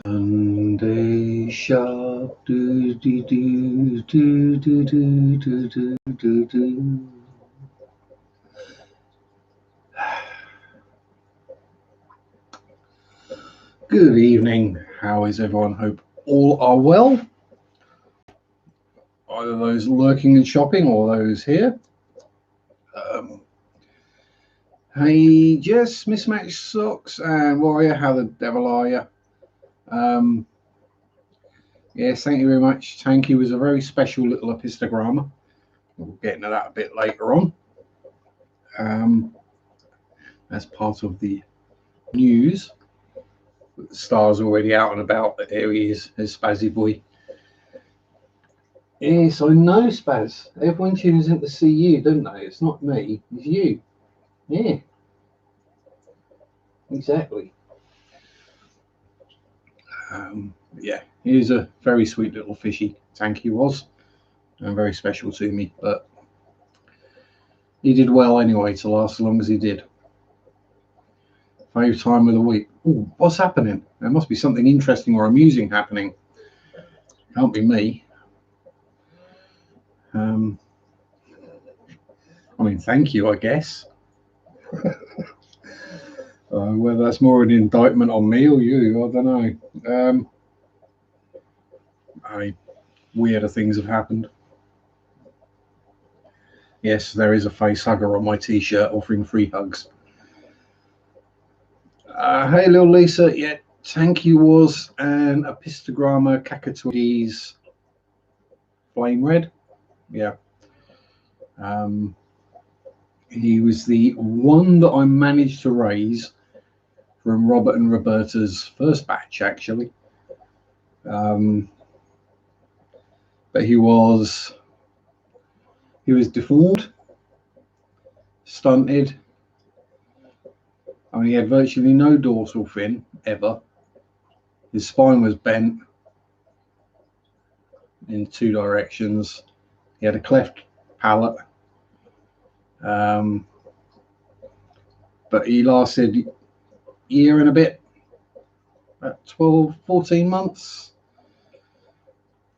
Sunday Sharpe, do do do do do do do do do. Good evening. How is everyone? Hope all are well. Either those lurking and shopping or those here. Hey Jess, Mismatched Socks and Warrior, how the devil are you? Yes, thank you very much. Tanky was a very special little epistogramma. We'll get into that a bit later on. As part of the news. The star's already out and about. There he is, his Spazzy boy. Yes, I know, Spaz. Everyone tunes in to see you, don't they? It's not me, it's you. Yeah. Exactly. Yeah, he is a very sweet little fishy, Tanky was, and very special to me, but he did well anyway to last as long as he did. Favourite time of the week. Ooh, what's happening? There must be something interesting or amusing happening. Can't be me. I mean, thank you, I guess. Whether that's more an indictment on me or you, I don't know. I mean, weirder things have happened. Yes, there is a face hugger on my t-shirt offering free hugs. Hey, little Lisa. Yeah, Tanky was an epistogramma cacatoides flame red. Yeah. He was the one that I managed to raise from Robert and Roberta's first batch, actually. But he was deformed, stunted. I mean, he had virtually no dorsal fin ever. His spine was bent in two directions. He had a cleft palate. But he lasted a year and a bit, about 12, 14 months.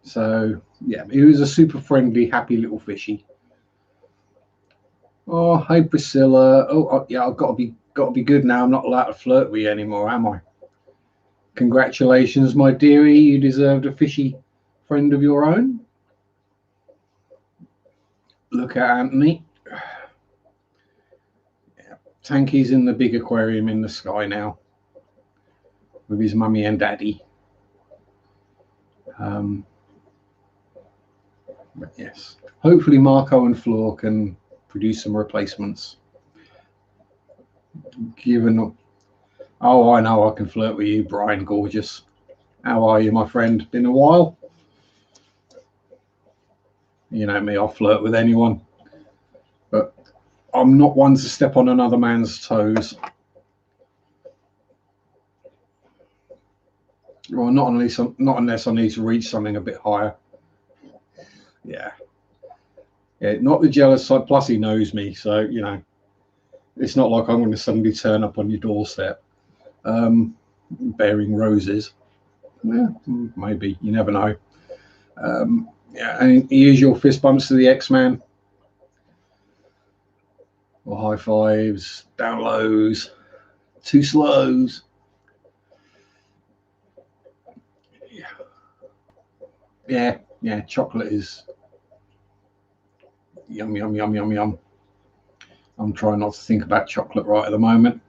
So, yeah, he was a super friendly, happy little fishy. Oh, hey, Priscilla. Oh, yeah, I've got to be good now. I'm not allowed to flirt with you anymore, am I? Congratulations, my dearie. You deserved a fishy friend of your own. Look at Anthony. Yeah, Tanky's in the big aquarium in the sky now with his mummy and daddy. But yes, hopefully Marco and Floor can produce some replacements. Oh, I know I can flirt with you, Brian Gorgeous. How are you, my friend? Been a while? You know me, I'll flirt with anyone. But I'm not one to step on another man's toes. Well, not unless I need to reach something a bit higher. Yeah, not the jealous side. Plus, he knows me, so you know, it's not like I'm going to suddenly turn up on your doorstep, bearing roses. Yeah, maybe, you never know. Yeah, and he use your fist bumps to the X-Man, or high fives, down lows, two slows. Yeah, chocolate is yum, yum, yum, yum, yum. I'm trying not to think about chocolate right at the moment.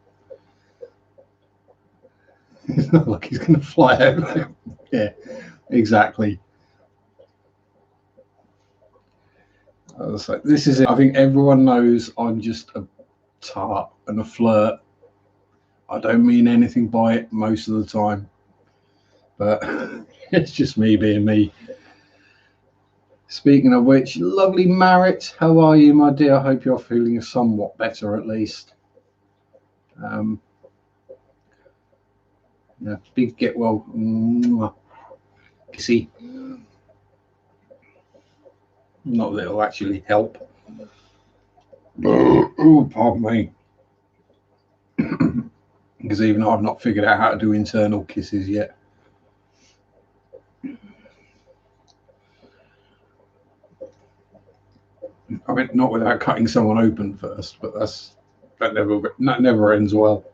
It's not like he's going to fly out. Yeah, exactly. So this is it. I think everyone knows I'm just a tart and a flirt. I don't mean anything by it most of the time, but it's just me being me. Speaking of which, lovely Marit, how are you, my dear? I hope you're feeling somewhat better at least. Yeah, big get well. Kissy. Not that it'll actually help. Oh, pardon me. Because even I've not figured out how to do internal kisses yet. I mean, not without cutting someone open first, but that never ends well.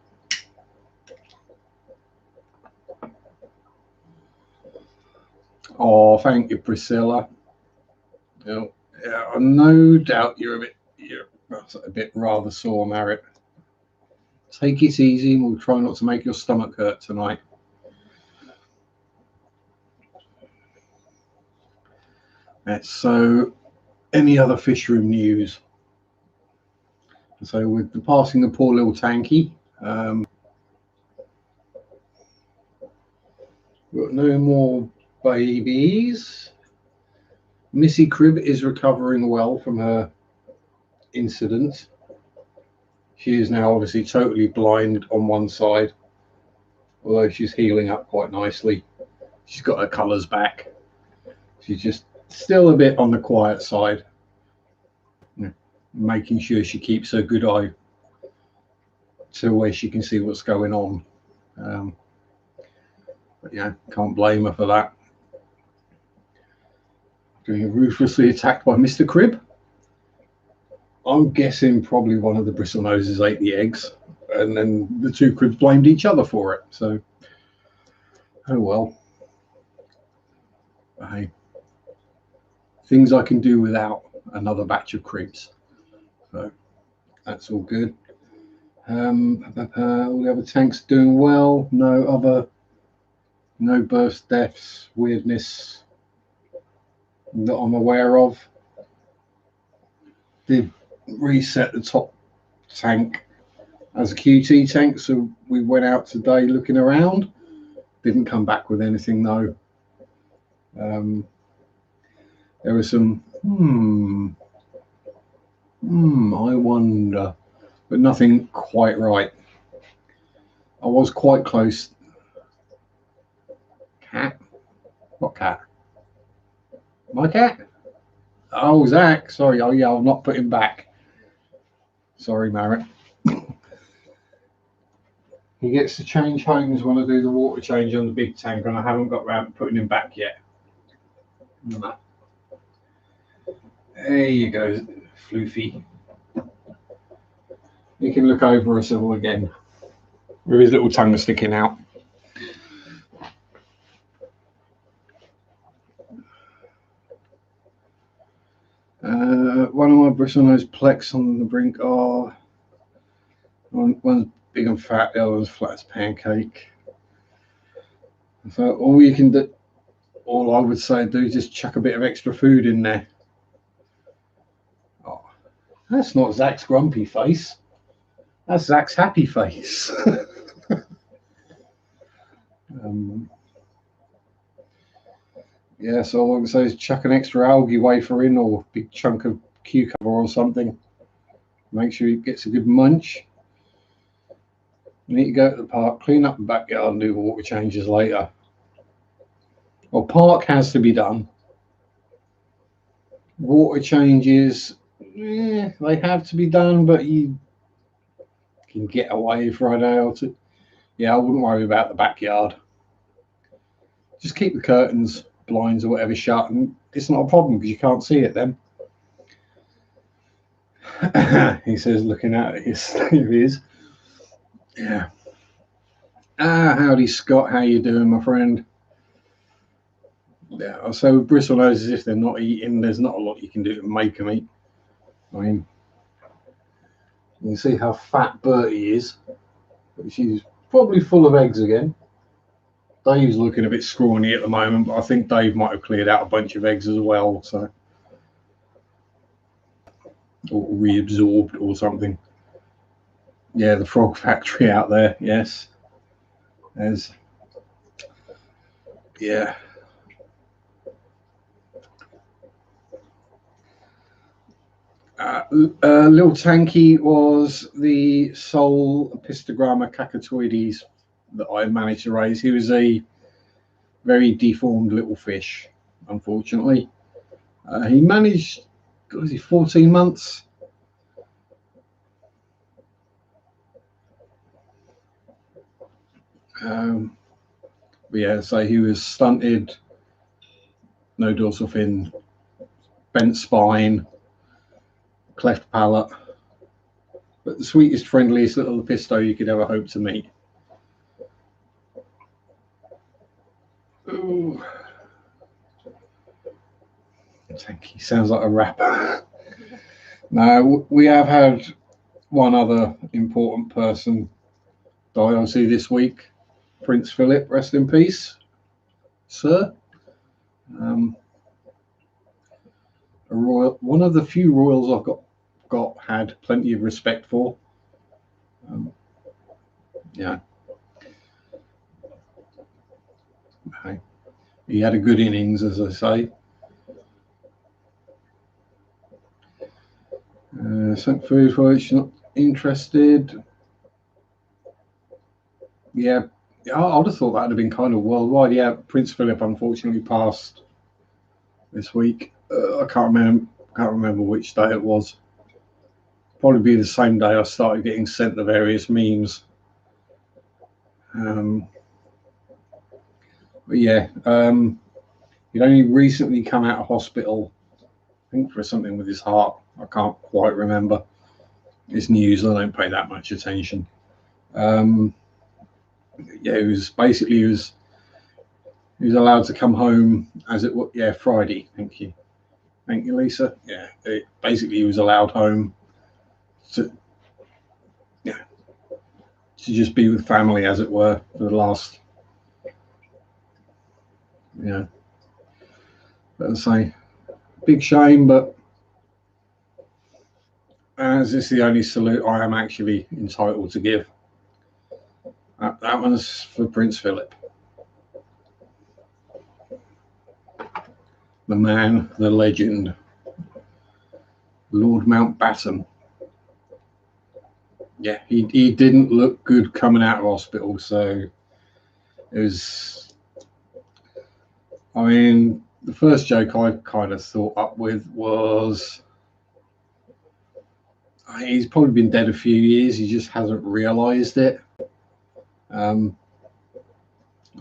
Oh, thank you, Priscilla. Yeah, no doubt you're a bit rather sore, Marriott. Take it easy, and we'll try not to make your stomach hurt tonight. So, any other fish room news? So, with the passing of poor little Tanky, got no more babies. Missy Crib is recovering well from her incident. She is now obviously totally blind on one side, although she's healing up quite nicely. She's got her colours back. She's just still a bit on the quiet side, making sure she keeps her good eye to where she can see what's going on. But yeah, can't blame her for that. Being ruthlessly attacked by Mr. Crib. I'm guessing probably one of the bristlenoses ate the eggs, and then the two Cribs blamed each other for it. So, oh well. Hey, things I can do without another batch of Cribs. So that's all good. All the other tanks doing well. No burst deaths, weirdness that I'm aware of. Did reset the top tank as a QT tank, so we went out today looking around. Didn't come back with anything though. There was some I wonder, but nothing quite right. I was quite close. Cat? What cat? My cat? Oh, Zach. Sorry. Oh, yeah, I'll not put him back. Sorry, Marriott. He gets to change homes when I do the water change on the big tank, and I haven't got around to putting him back yet. There you go, Floofy. He can look over us all again with his little tongue sticking out. One of my bristlenose plex on the brink. Oh, one's big and fat, the other one's flat as a pancake. So all you can do, all I would say do is just chuck a bit of extra food in there. Oh, that's not Zach's grumpy face. That's Zach's happy face. Yeah, so all I can say is chuck an extra algae wafer in or a big chunk of cucumber or something. Make sure he gets a good munch. You need to go to the park, clean up the backyard and do water changes later. Well, park has to be done. Water changes, they have to be done, but you can get away for a day or two. Yeah, I wouldn't worry about the backyard. Just keep the curtains, blinds or whatever shut, and it's not a problem because you can't see it then. He says, looking at it, yes, it is. Yeah. Howdy, Scott. How you doing, my friend? Yeah. So with bristlenoses, if they're not eating, there's not a lot you can do to make them eat. I mean, you can see how fat Bertie is. She's probably full of eggs again. Dave's looking a bit scrawny at the moment, but I think Dave might have cleared out a bunch of eggs as well, so or reabsorbed or something. Yeah, the frog factory out there. Yes, there's yeah. Little Tanky was the sole Pistogramma cacatoides that I managed to raise. He was a very deformed little fish, unfortunately. He managed, was he 14 months? But yeah, so he was stunted, no dorsal fin, bent spine, cleft palate, but the sweetest, friendliest little pisto you could ever hope to meet. Ooh. Tanky sounds like a rapper. Now, we have had one other important person die, obviously, this week. Prince Philip, rest in peace, sir. A royal, one of the few royals I've had plenty of respect for. Yeah. Okay. He had a good innings, as I say. Sent food for it, not interested. Yeah, I would have thought that would have been kind of worldwide. Yeah, Prince Philip unfortunately passed this week. I can't remember which day it was. Probably be the same day I started getting sent the various memes. But yeah, he'd only recently come out of hospital, I think for something with his heart. I can't quite remember. It's news. I don't pay that much attention. Yeah, he was allowed to come home as it was. Yeah, Friday. Thank you, Lisa. Yeah, basically he was allowed home to just be with family, as it were, for the last. Yeah, let's say, big shame, but as this is the only salute I am actually entitled to give. That one's for Prince Philip. The man, the legend, Lord Mountbatten. Yeah, he didn't look good coming out of hospital, so it was. I mean, the first joke I kind of thought up with was he's probably been dead a few years. He just hasn't realised it. I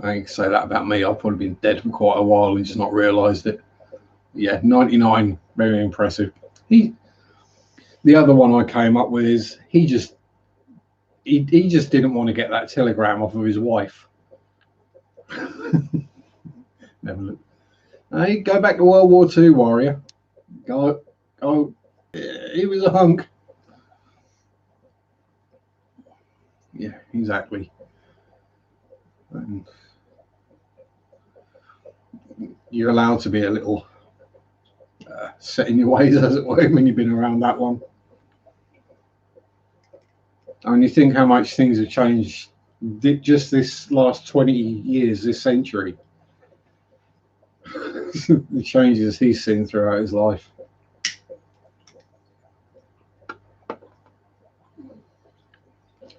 can say that about me. I've probably been dead for quite a while and just not realised it. Yeah, 99, very impressive. The other one I came up with is he just didn't want to get that telegram off of his wife. Never look. Hey, go back to World War II, warrior. Go. He was a hunk. Yeah, exactly. You're allowed to be a little set in your ways, as it were, when you've been around that long. And you think how much things have changed just this last 20 years, this century. The changes he's seen throughout his life.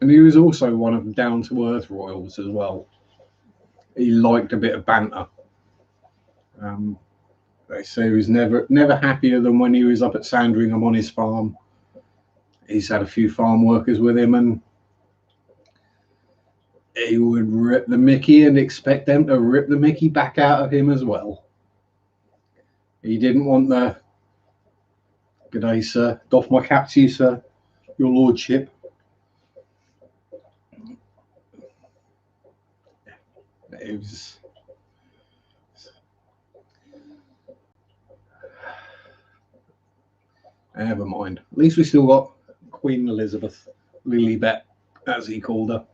And he was also one of the down-to-earth royals as well. He liked a bit of banter. They say he was never happier than when he was up at Sandringham on his farm. He's had a few farm workers with him, and he would rip the Mickey and expect them to rip the Mickey back out of him as well. He didn't want the "Good day, sir. Doff my cap to you, sir. Your lordship." It was. Never mind. At least we still got Queen Elizabeth, Lilibet, as he called her.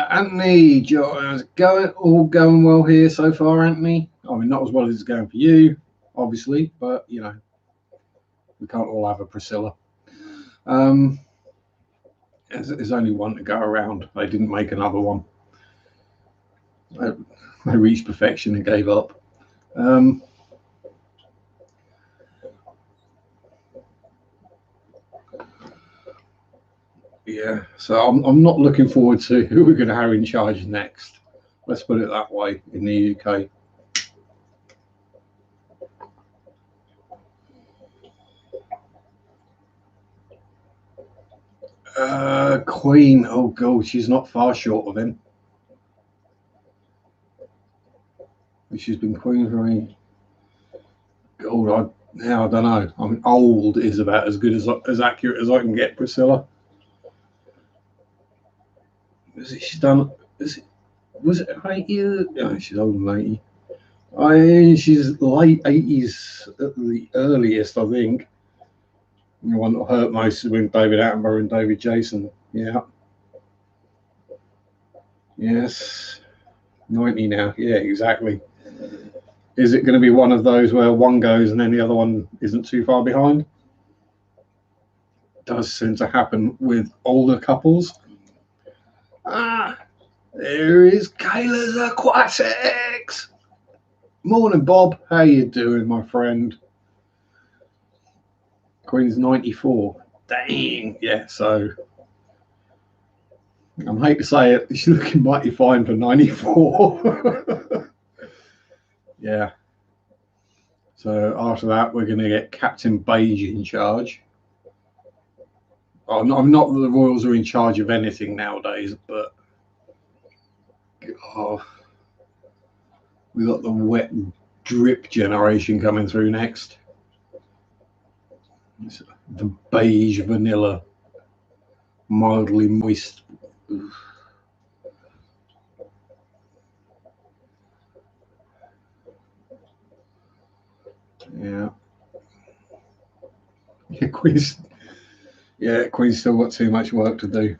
Anthony, how's it going? All going well here so far, Anthony? I mean, not as well as it's going for you, obviously, but you know, we can't all have a Priscilla. There's only one to go around. They didn't make another one. They reached perfection and gave up. Yeah, so I'm not looking forward to who we're going to have in charge next. Let's put it that way in the UK. Queen, oh god, she's not far short of him. She's been queen for me. God, Now I don't know. I mean, old is about as good as accurate as I can get. Priscilla, is it? She's done. Is it? Was it 80? Oh, she's older than 80. She's late 80s at the earliest, I think. The one that hurt most is when David Attenborough and David Jason. Yeah. Yes. 90 now. Yeah, exactly. Is it going to be one of those where one goes and then the other one isn't too far behind? Does seem to happen with older couples. Ah, there is Kayla's Aquatics. Morning, Bob. How you doing, my friend? Queen's 94. Dang. Yeah, so I hate to say it, she's looking mighty fine for 94. Yeah. So after that, we're going to get Captain Beige in charge. I'm not that the Royals are in charge of anything nowadays, but we got the wet drip generation coming through next. It's the beige vanilla, mildly moist. Yeah. Queen's still got too much work to do.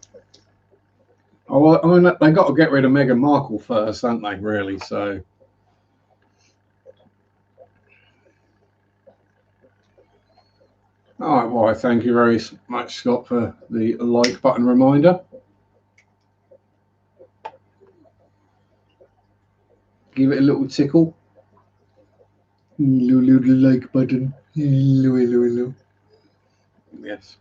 Oh, I mean, they got to get rid of Meghan Markle first, don't they? Really? So. All right. Well, thank you very much, Scott, for the like button reminder. Give it a little tickle. Little like button. Hello. Yes.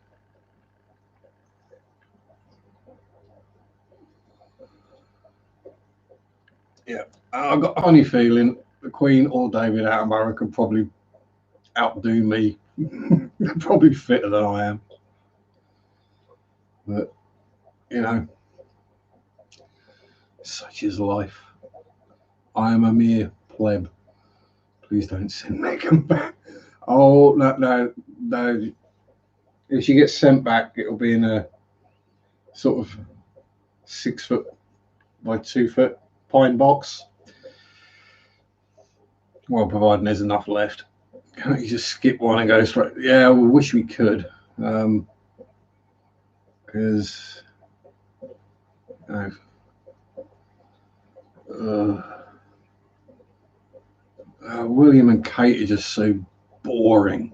Yeah. I've got a funny feeling the Queen or David Attenborough could probably outdo me. They're probably fitter than I am. But, you know, such is life. I am a mere pleb. Please don't send Megan back. Oh, no. If she gets sent back, it'll be in a sort of 6 foot by 2 foot pine box. Well, providing there's enough left. Can't you just skip one and go straight? Yeah, we wish we could. Because William and Kate are just so boring.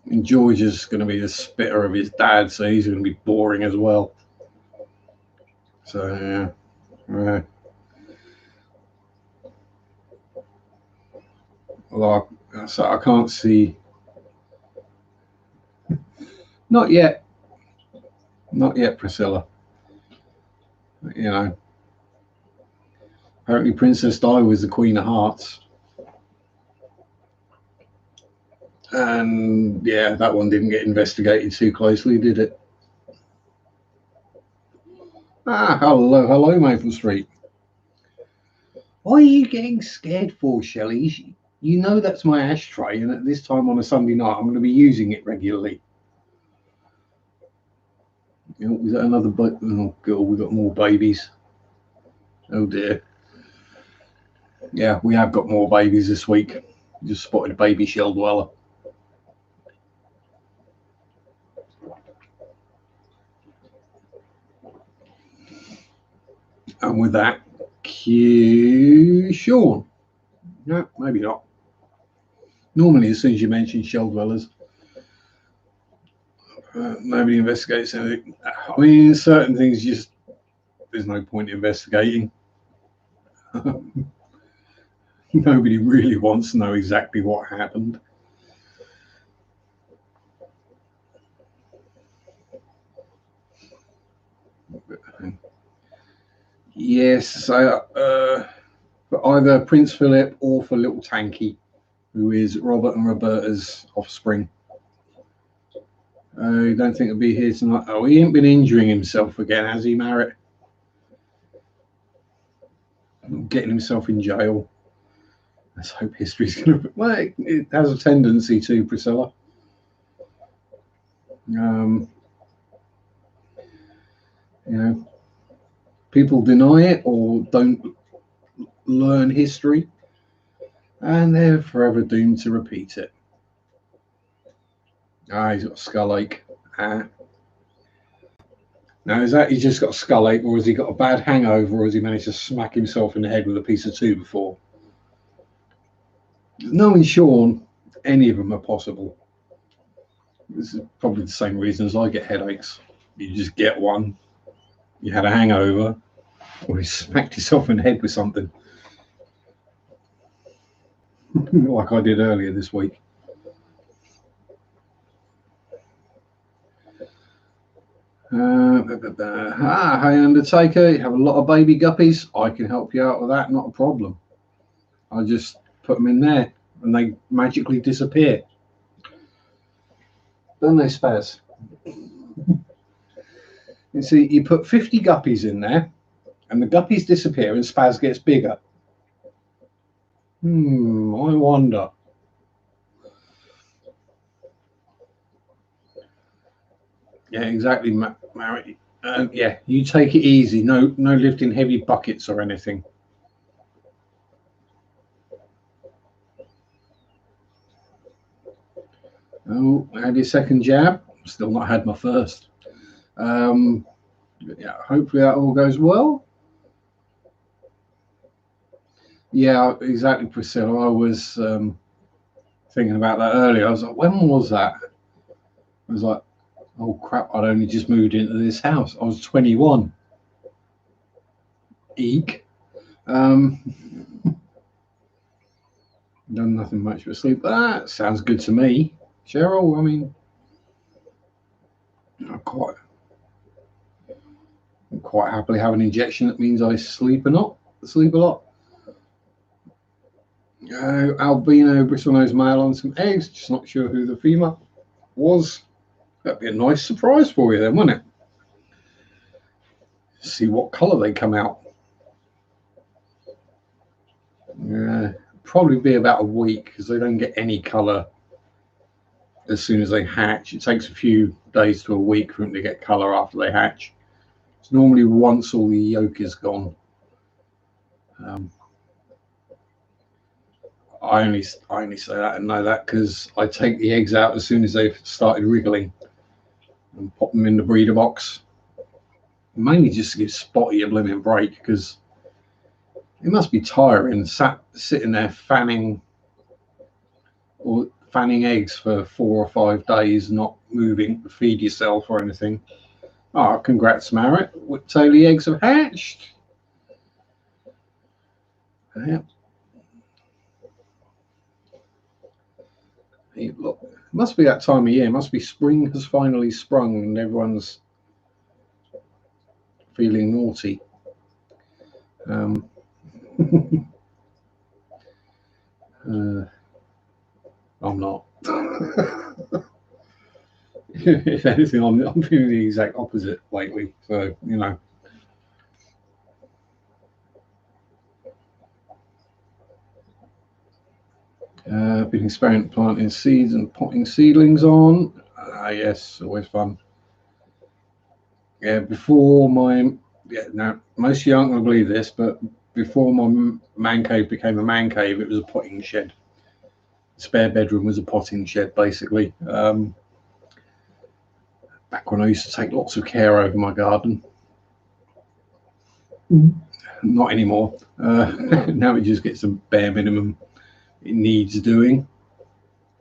And George is going to be the spitter of his dad, so he's going to be boring as well. So, yeah. Although I can't see. Not yet, Priscilla. You know, apparently Princess Di was the Queen of Hearts. And yeah, that one didn't get investigated too closely, did it? Hello, Maple Street. Why are you getting scared for, Shelley? You know that's my ashtray, and at this time on a Sunday night, I'm going to be using it regularly. Is that another? Oh God, we got more babies. Oh dear. Yeah, we have got more babies this week. Just spotted a baby shell dweller. And with that, cue Sean. No, maybe not. Normally, as soon as you mention shell dwellers, nobody investigates anything. I mean, certain things there's no point investigating. Nobody really wants to know exactly what happened. Yes, so for either Prince Philip or for little Tanky, who is Robert and Roberta's offspring. I don't think he'll be here tonight. Oh, he ain't been injuring himself again, has he, Marriott? Getting himself in jail. Let's hope history's going to. Well, it has a tendency to, Priscilla. You know, people deny it or don't learn history, and they're forever doomed to repeat it. Ah, he's got a skull ache. Ah. Now, is that he's just got a skull ache, or has he got a bad hangover, or has he managed to smack himself in the head with a piece of two before? Knowing Sean, any of them are possible. This is probably the same reason as I get headaches. You just get one. You had a hangover, or you smacked yourself in the head with something, like I did earlier this week. Hey Undertaker, you have a lot of baby guppies. I can help you out with that, not a problem. I just put them in there and they magically disappear. Don't they, Spaz? You see, you put 50 guppies in there and the guppies disappear and Spaz gets bigger. I wonder. Yeah, exactly, Mary. Yeah, you take it easy. No lifting heavy buckets or anything. Oh, I had your second jab. Still not had my first. Yeah, hopefully that all goes well. Yeah, exactly, Priscilla. I was thinking about that earlier. I was like, when was that? I was like, oh crap, I'd only just moved into this house. I was 21. Eek. Done nothing much but sleep. That sounds good to me. Cheryl, I mean, I'm quite happily have an injection that means I sleep a lot. Albino bristlenose male on some eggs. Just not sure who the female was. That'd be a nice surprise for you then, wouldn't it? See what colour they come out. Probably be about a week because they don't get any colour as soon as they hatch. It takes a few days to a week for them to get colour after they hatch. It's normally once all the yolk is gone. I only say that and know that because I take the eggs out as soon as they've started wriggling and pop them in the breeder box. Mainly just to give Spotty a blooming break because it must be tiring sitting there fanning eggs for 4 or 5 days, not moving to feed yourself or anything. Oh, congrats, Marriott. Totally eggs have hatched. Yeah. Hey, look, it must be that time of year. It must be spring has finally sprung and everyone's feeling naughty. I'm not. If anything, I'm feeling the exact opposite lately. So, you know. Been experimenting planting seeds and potting seedlings on. Yes, always fun. Yeah, before now most of you aren't going to believe this, but before my man cave became a man cave, it was a potting shed. The spare bedroom was a potting shed, basically. Back when I used to take lots of care over my garden. Not anymore. Now it just gets a bare minimum it needs doing.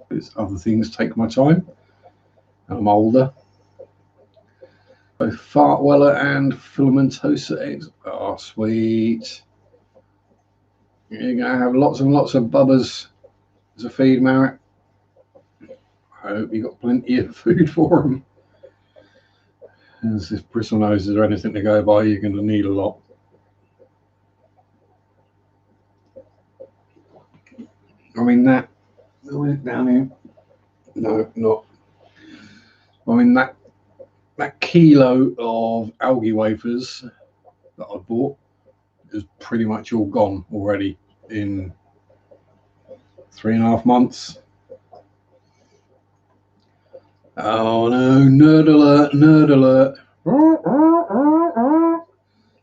Because other things take my time. I'm older. Both Fartweller and Filamentosa eggs. Oh, sweet. You're going to have lots and lots of bubbers as a feed, Marriott. I hope you got plenty of food for them. As if bristle noses or anything to go by, you're going to need a lot. I mean, that down here. No, not. I mean, that kilo of algae wafers that I bought is pretty much all gone already in 3.5 months. Oh no, nerd alert, nerd alert.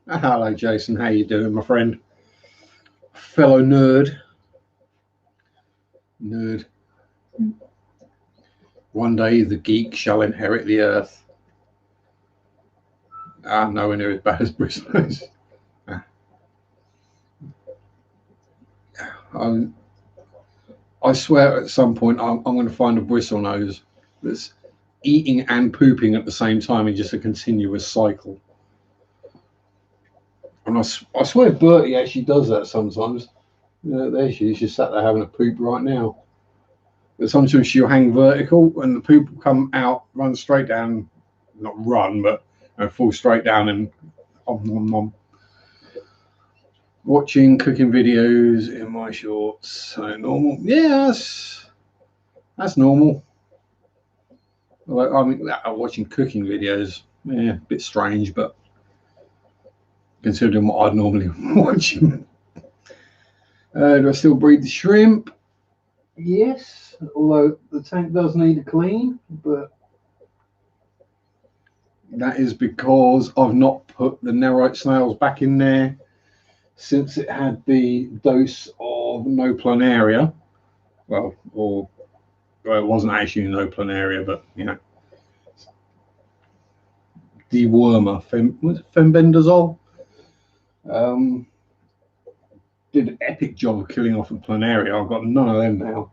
Hello Jason, how you doing, my friend? Fellow nerd. Nerd. One day the geek shall inherit the earth. Nowhere near as bad as Bristol's. I swear at some point I'm going to find a bristlenose that's eating and pooping at the same time in just a continuous cycle. And I swear Bertie actually does that sometimes. There she is, she's sat there having a poop right now. But sometimes she'll hang vertical and the poop will come out, run straight down, not run, but fall straight down and nom, nom, nom. Watching cooking videos in my shorts. So normal. Yeah, that's normal. I mean, watching cooking videos, yeah, a bit strange, but considering what I'd normally watch. Do I still breed the shrimp? Yes, although the tank does need a clean, but that is because I've not put the Nerite snails back in there since it had the dose of no planaria. Well, it wasn't actually no planaria, but dewormer, fembendazole. Did an epic job of killing off the planaria. I've got none of them now,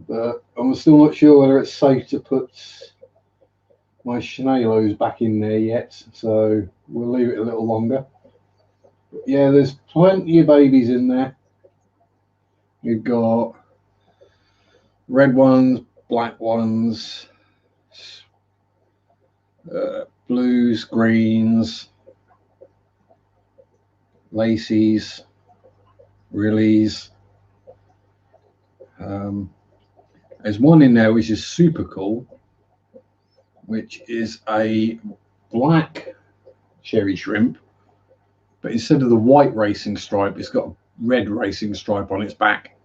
but I'm still not sure whether it's safe to put my schnalos back in there yet, so we'll leave it a little longer. But yeah, there's plenty of babies in there. You've got red ones, black ones, blues, greens, lacies, rillies. There's one in there which is super cool, which is a black cherry shrimp, but instead of the white racing stripe, it's got a red racing stripe on its back.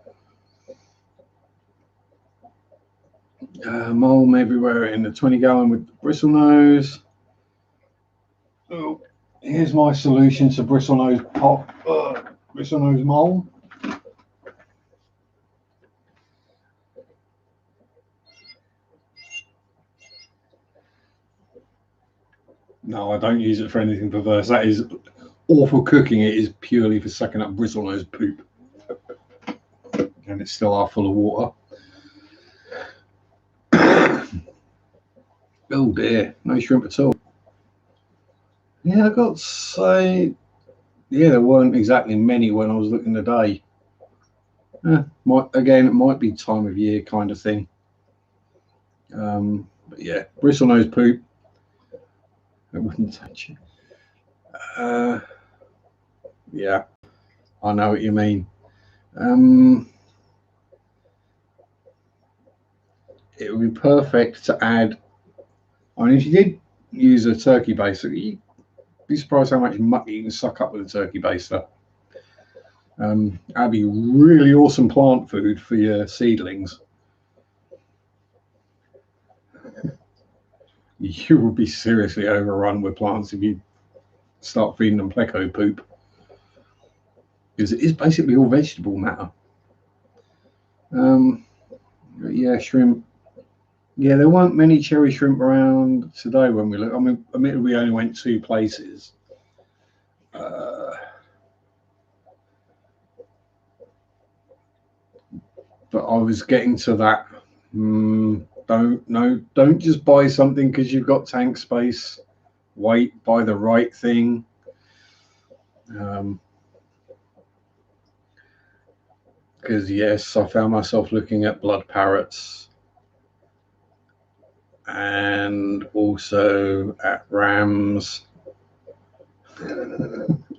Mole everywhere in the 20-gallon with the bristlenose. Oh, here's my solution to bristlenose bristlenose mole. No, I don't use it for anything perverse. That is awful cooking. It is purely for sucking up bristlenose poop. And it's still half full of water. Oh dear, no shrimp at all. Yeah, I got to say, yeah, there weren't exactly many when I was looking today. Again, it might be time of year kind of thing. But yeah, bristlenose poop. I wouldn't touch it. Yeah, I know what you mean. It would be perfect to add. I mean, if you did use a turkey baster, you'd be surprised how much muck you can suck up with a turkey baster. That'd be really awesome plant food for your seedlings. You would be seriously overrun with plants if you start feeding them pleco poop, because it is basically all vegetable matter. Yeah, shrimp. Yeah, there weren't many cherry shrimp around today when we looked. I mean, admittedly, we only went 2 places. But I was getting to that. Don't just buy something because you've got tank space. Wait, buy the right thing. Because yes, I found myself looking at blood parrots and also at rams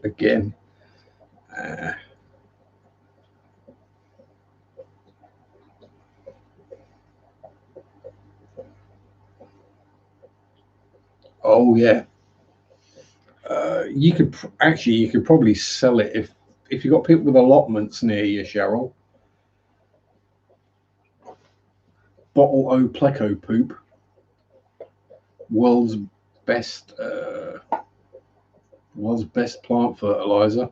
again. Oh yeah. You could probably sell it if you got people with allotments near you, Cheryl. bottle o pleco poop, world's best plant fertilizer.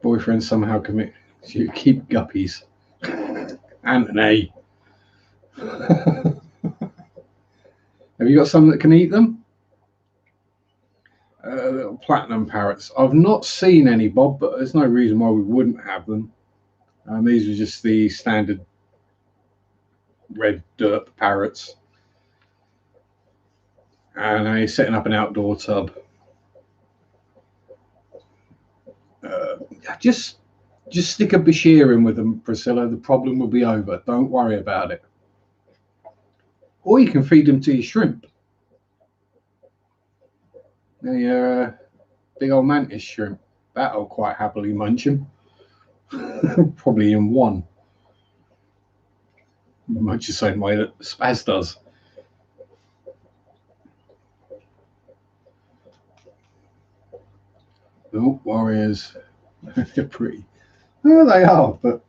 Boyfriend somehow commit to keep guppies. Anthony. Have you got some that can eat them? Little platinum parrots. I've not seen any, Bob, but there's no reason why we wouldn't have them. These are just the standard red dirt parrots. And they're setting up an outdoor tub. Just stick a bashir in with them, Priscilla. The problem will be over. Don't worry about it. Or you can feed them to your shrimp. The big old mantis shrimp. That'll quite happily munch them. Probably in one. Much the same way that Spaz does. Oh, warriors. They're pretty. Oh, they are, but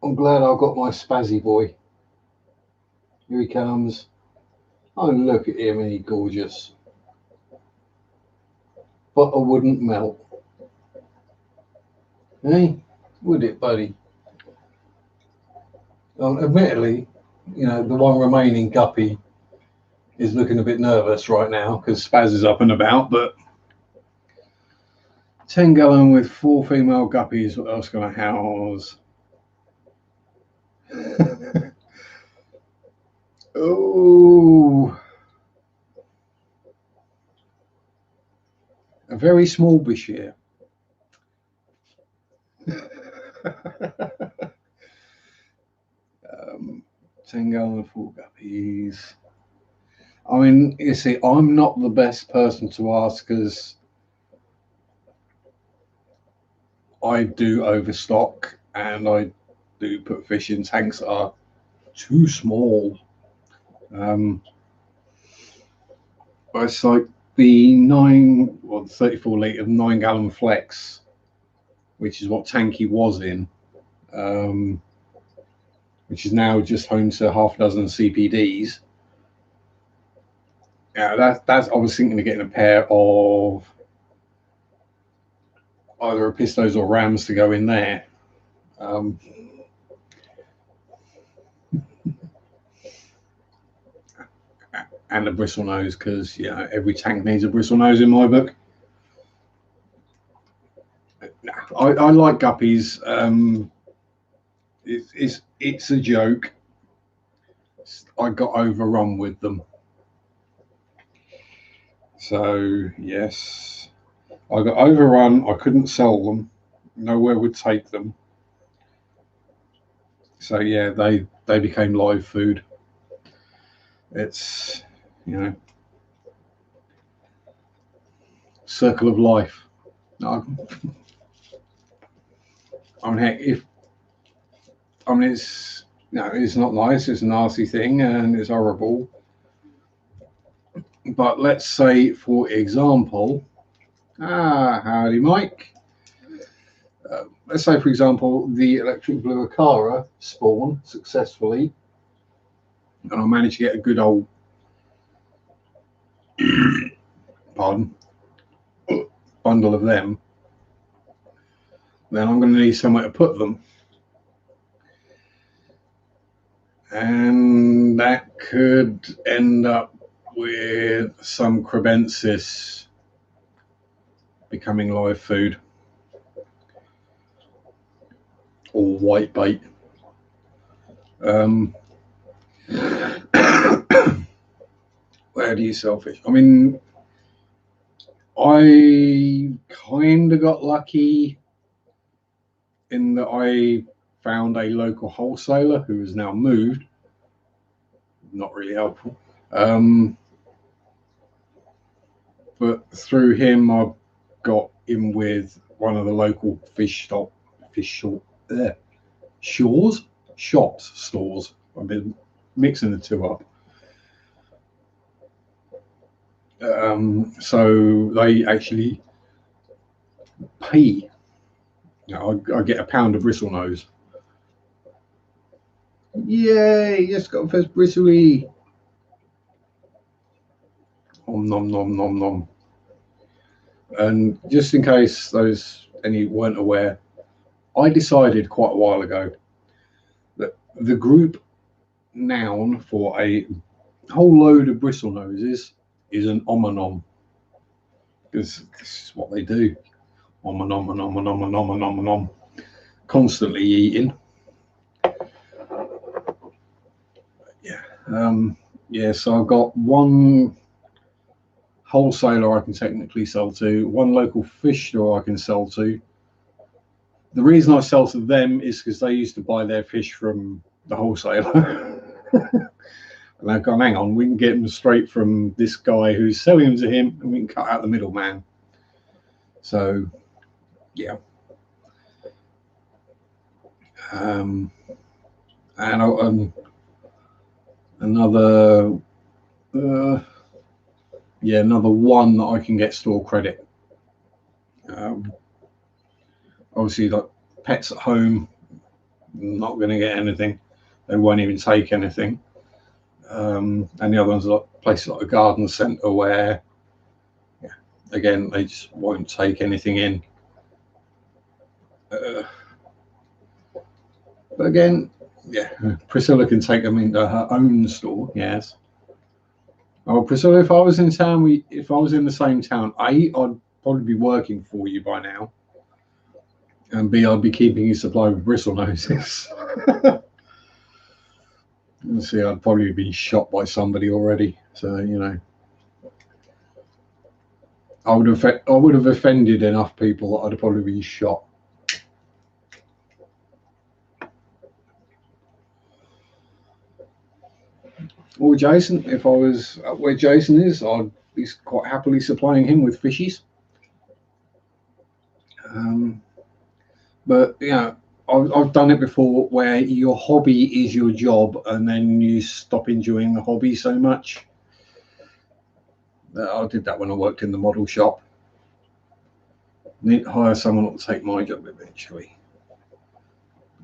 I'm glad I've got my Spazzy boy. Here he comes. Oh, look at him, and he's gorgeous. Butter wouldn't melt. Hey, would it, buddy? Admittedly, you know, the one remaining guppy is looking a bit nervous right now because Spaz is up and about, but 10 gallon with 4 female guppies, what else can I house? Oh, a very small bashir. 10 gallon, 4 guppies. I mean, you see, I'm not the best person to ask because I do overstock and I do put fish in tanks that are too small. It's like the 34 litre 9 gallon flex, which is what Tanky was in, which is now just home to half a dozen CPDs. Yeah, that's. I was thinking of getting a pair of either Pistos or Rams to go in there. And a bristle nose, because every tank needs a bristle nose in my book. I like guppies. It's a joke. I got overrun with them. So yes, I got overrun. I couldn't sell them. Nowhere would take them. So yeah, they became live food. It's circle of life. I mean, heck, it's it's not nice. It's a nasty thing and it's horrible. But let's say, for example, howdy, Mike. Let's say, for example, the electric blue Acara spawn successfully, and I managed to get a good old bundle of them. Then I'm going to need somewhere to put them. And that could end up with some crebensis becoming live food or white bait. Where do you sell fish? I mean, I kind of got lucky in that I found a local wholesaler who has now moved. Not really helpful. But through him, I got in with one of the local shops stores. I've been mixing the two up. So they actually pay I get a pound of bristle nose. Yay! Just got first bristly. Om nom nom nom nom. And just in case any weren't aware, I decided quite a while ago that the group noun for a whole load of bristle noses is an omonom, because this is what they do. Omonom, omonom, omonom, omonom, omonom, constantly eating. Yeah. So I've got one wholesaler I can technically sell to, one local fish store I can sell to. The reason I sell to them is because they used to buy their fish from the wholesaler. And I've gone, hang on, we can get them straight from this guy who's selling them to him, and we can cut out the middleman. So, yeah. And another one that I can get store credit. Obviously, like pets at home, not going to get anything. They won't even take anything. And the other ones are like places like a garden centre where, again, they just won't take anything in. But again, Priscilla can take them into her own store. Yes. Oh, Priscilla, if I was in town, if I was in the same town, A, I'd probably be working for you by now, and B, I'd be keeping you supplied with bristle noses. And C, I'd probably be shot by somebody already. So I would have offended enough people that I'd probably be shot. Or Jason, if I was where Jason is, I'd be quite happily supplying him with fishies. But I've done it before where your hobby is your job, and then you stop enjoying the hobby so much. I did that when I worked in the model shop. Need to hire someone to take my job eventually.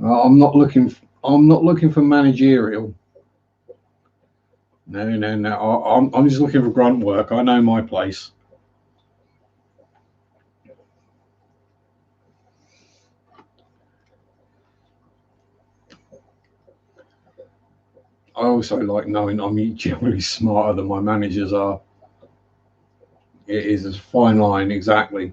I'm not looking for managerial. No. I'm just looking for grunt work. I know my place. I also like knowing I'm generally smarter than my managers are. It is a fine line, exactly.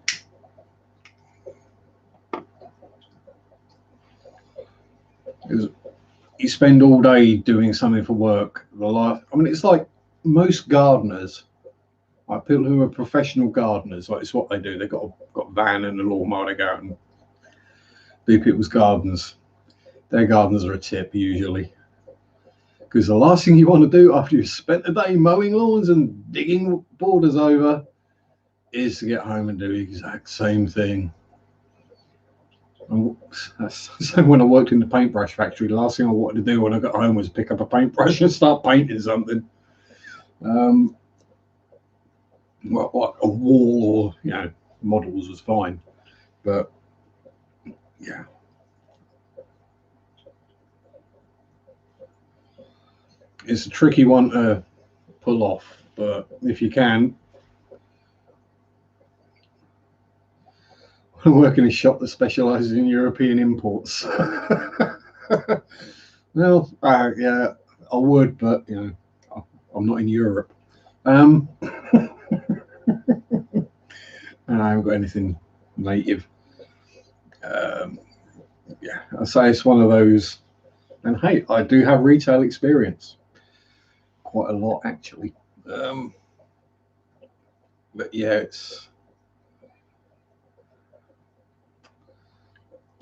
Because you spend all day doing something for work. It's like most gardeners, like people who are professional gardeners. Like it's what they do. They've got a van and a lawnmower. They go out and do people's gardens. Their gardens are a tip usually, because the last thing you want to do after you've spent the day mowing lawns and digging borders over is to get home and do the exact same thing. So when I worked in the paintbrush factory, the last thing I wanted to do when I got home was pick up a paintbrush and start painting something. Like a wall or models was fine, but yeah. It's a tricky one to pull off, but if you can. I work in a shop that specialises in European imports. Well, yeah, I would, but I'm not in Europe. And I haven't got anything native. I say it's one of those. And hey, I do have retail experience, quite a lot actually. But yeah,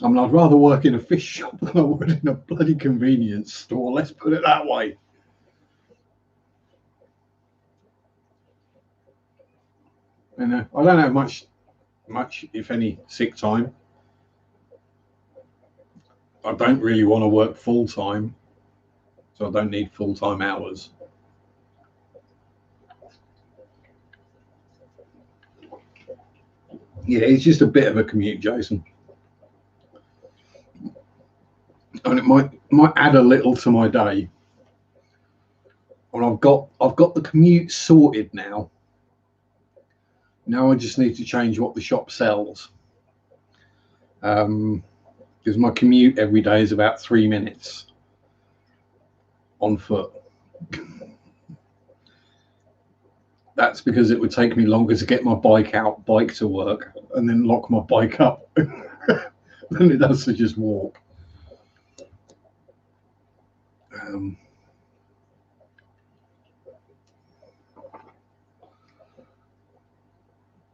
I'd rather work in a fish shop than I would in a bloody convenience store. Let's put it that way. And I don't have much, if any, sick time. I don't really want to work full time, so I don't need full time hours. Yeah, it's just a bit of a commute, Jason. it might add a little to my day. And I've got the commute sorted now. Now I just need to change what the shop sells. Because my commute every day is about 3 minutes on foot. That's because it would take me longer to get my bike to work, and then lock my bike up than it does to just walk.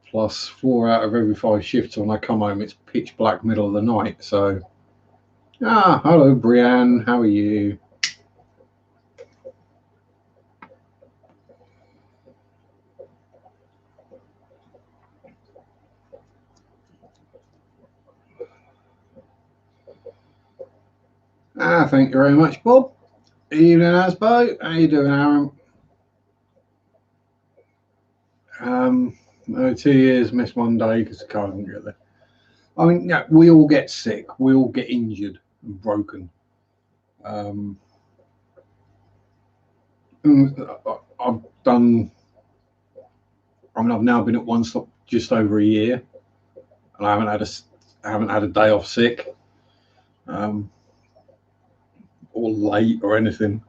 Plus 4 out of every 5 shifts when I come home, it's pitch black middle of the night. So, hello, Brianne. How are you? Thank you very much, Bob. Evening, Asbo. How you doing, Aaron? No, 2 years, missed one day because the car didn't get there. I mean, yeah, we all get sick. We all get injured and broken. I've now been at One Stop just over a year, and I haven't had a day off sick, or late or anything.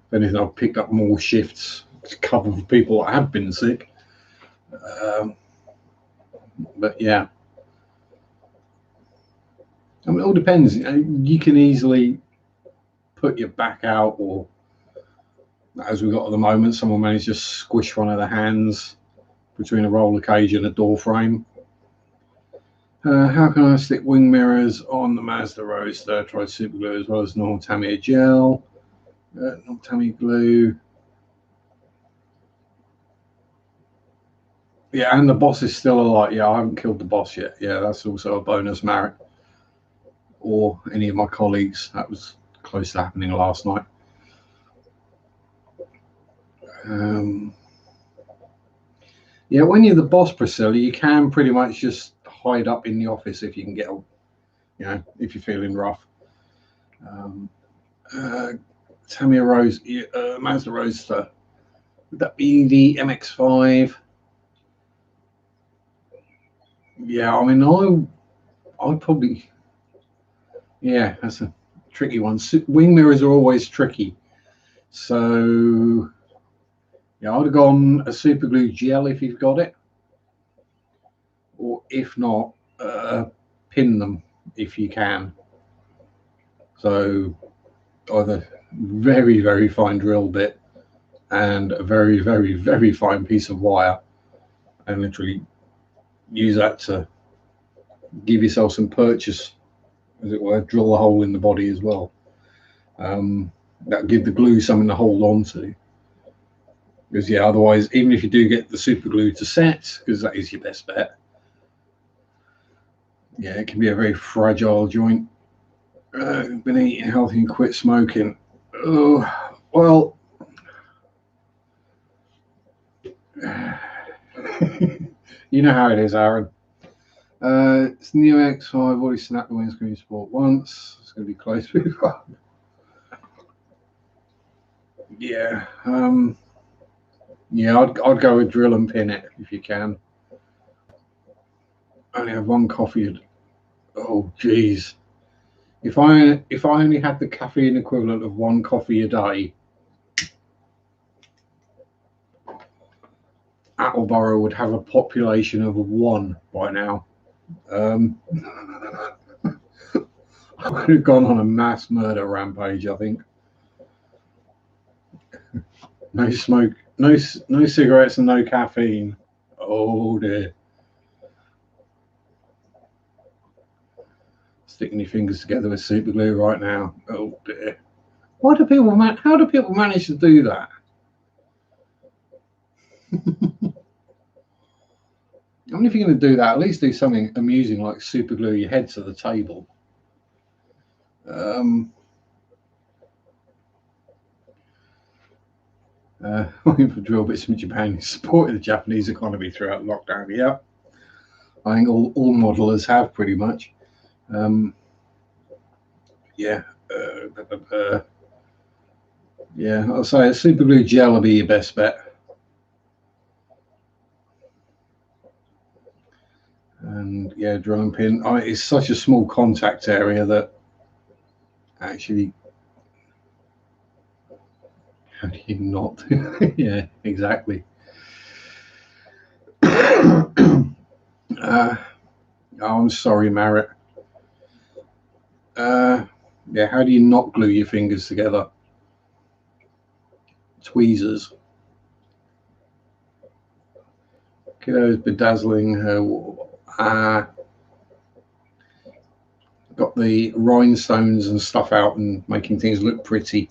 If anything, I've picked up more shifts to cover for people that have been sick. But yeah, I mean, it all depends. You can easily put your back out, or as we've got at the moment, someone managed to squish one of the hands between a roller cage and a door frame. How can I stick wing mirrors on the Mazda Roadster? Tried super glue as well as normal Tamiya gel, normal Tamiya glue. Yeah, and the boss is still alive. Yeah, I haven't killed the boss yet. Yeah, that's also a bonus merit. Or any of my colleagues. That was close to happening last night. Yeah, when you're the boss, Priscilla, you can pretty much just hide up in the office if you can get, if you're feeling rough. Tamiya Rose, Mazda Roadster. Would that be the MX-5? Yeah, I mean, I probably, yeah, that's a tricky one. Wing mirrors are always tricky. So, yeah, I'd have gone a super glue gel if you've got it. Or if not, pin them if you can. So, either very, very fine drill bit and a very, very, very fine piece of wire, and literally use that to give yourself some purchase, as it were, drill a hole in the body as well. That'll give the glue something to hold on to. Because, yeah, otherwise, even if you do get the super glue to set, because that is your best bet, yeah, it can be a very fragile joint. Been eating healthy and quit smoking. Oh, well, you know how it is, Aaron. It's new X5. I've already snapped the windscreen support once. It's going to be close to yeah. Yeah, I'd go with drill and pin it if you can. Only have one coffee. Oh, geez. If I only had the caffeine equivalent of one coffee a day, Attleborough would have a population of 1 by now. I would have gone on a mass murder rampage, I think. No smoke, no cigarettes, and no caffeine. Oh dear. Sticking your fingers together with super glue right now. Oh dear. How do people manage to do that? I mean, if you're going to do that, at least do something amusing like super glue your head to the table. Looking for drill bits from Japan, supported the Japanese economy throughout lockdown. Yeah, I think all modelers have pretty much. Yeah, Yeah, I'll say super glue gel will be your best bet. And yeah, drilling pin. It's such a small contact area that actually, how do you not? Yeah, exactly. I'm sorry, Marrett. Yeah, how do you not glue your fingers together? Tweezers. Kiddo's bedazzling her. Got the rhinestones and stuff out and making things look pretty.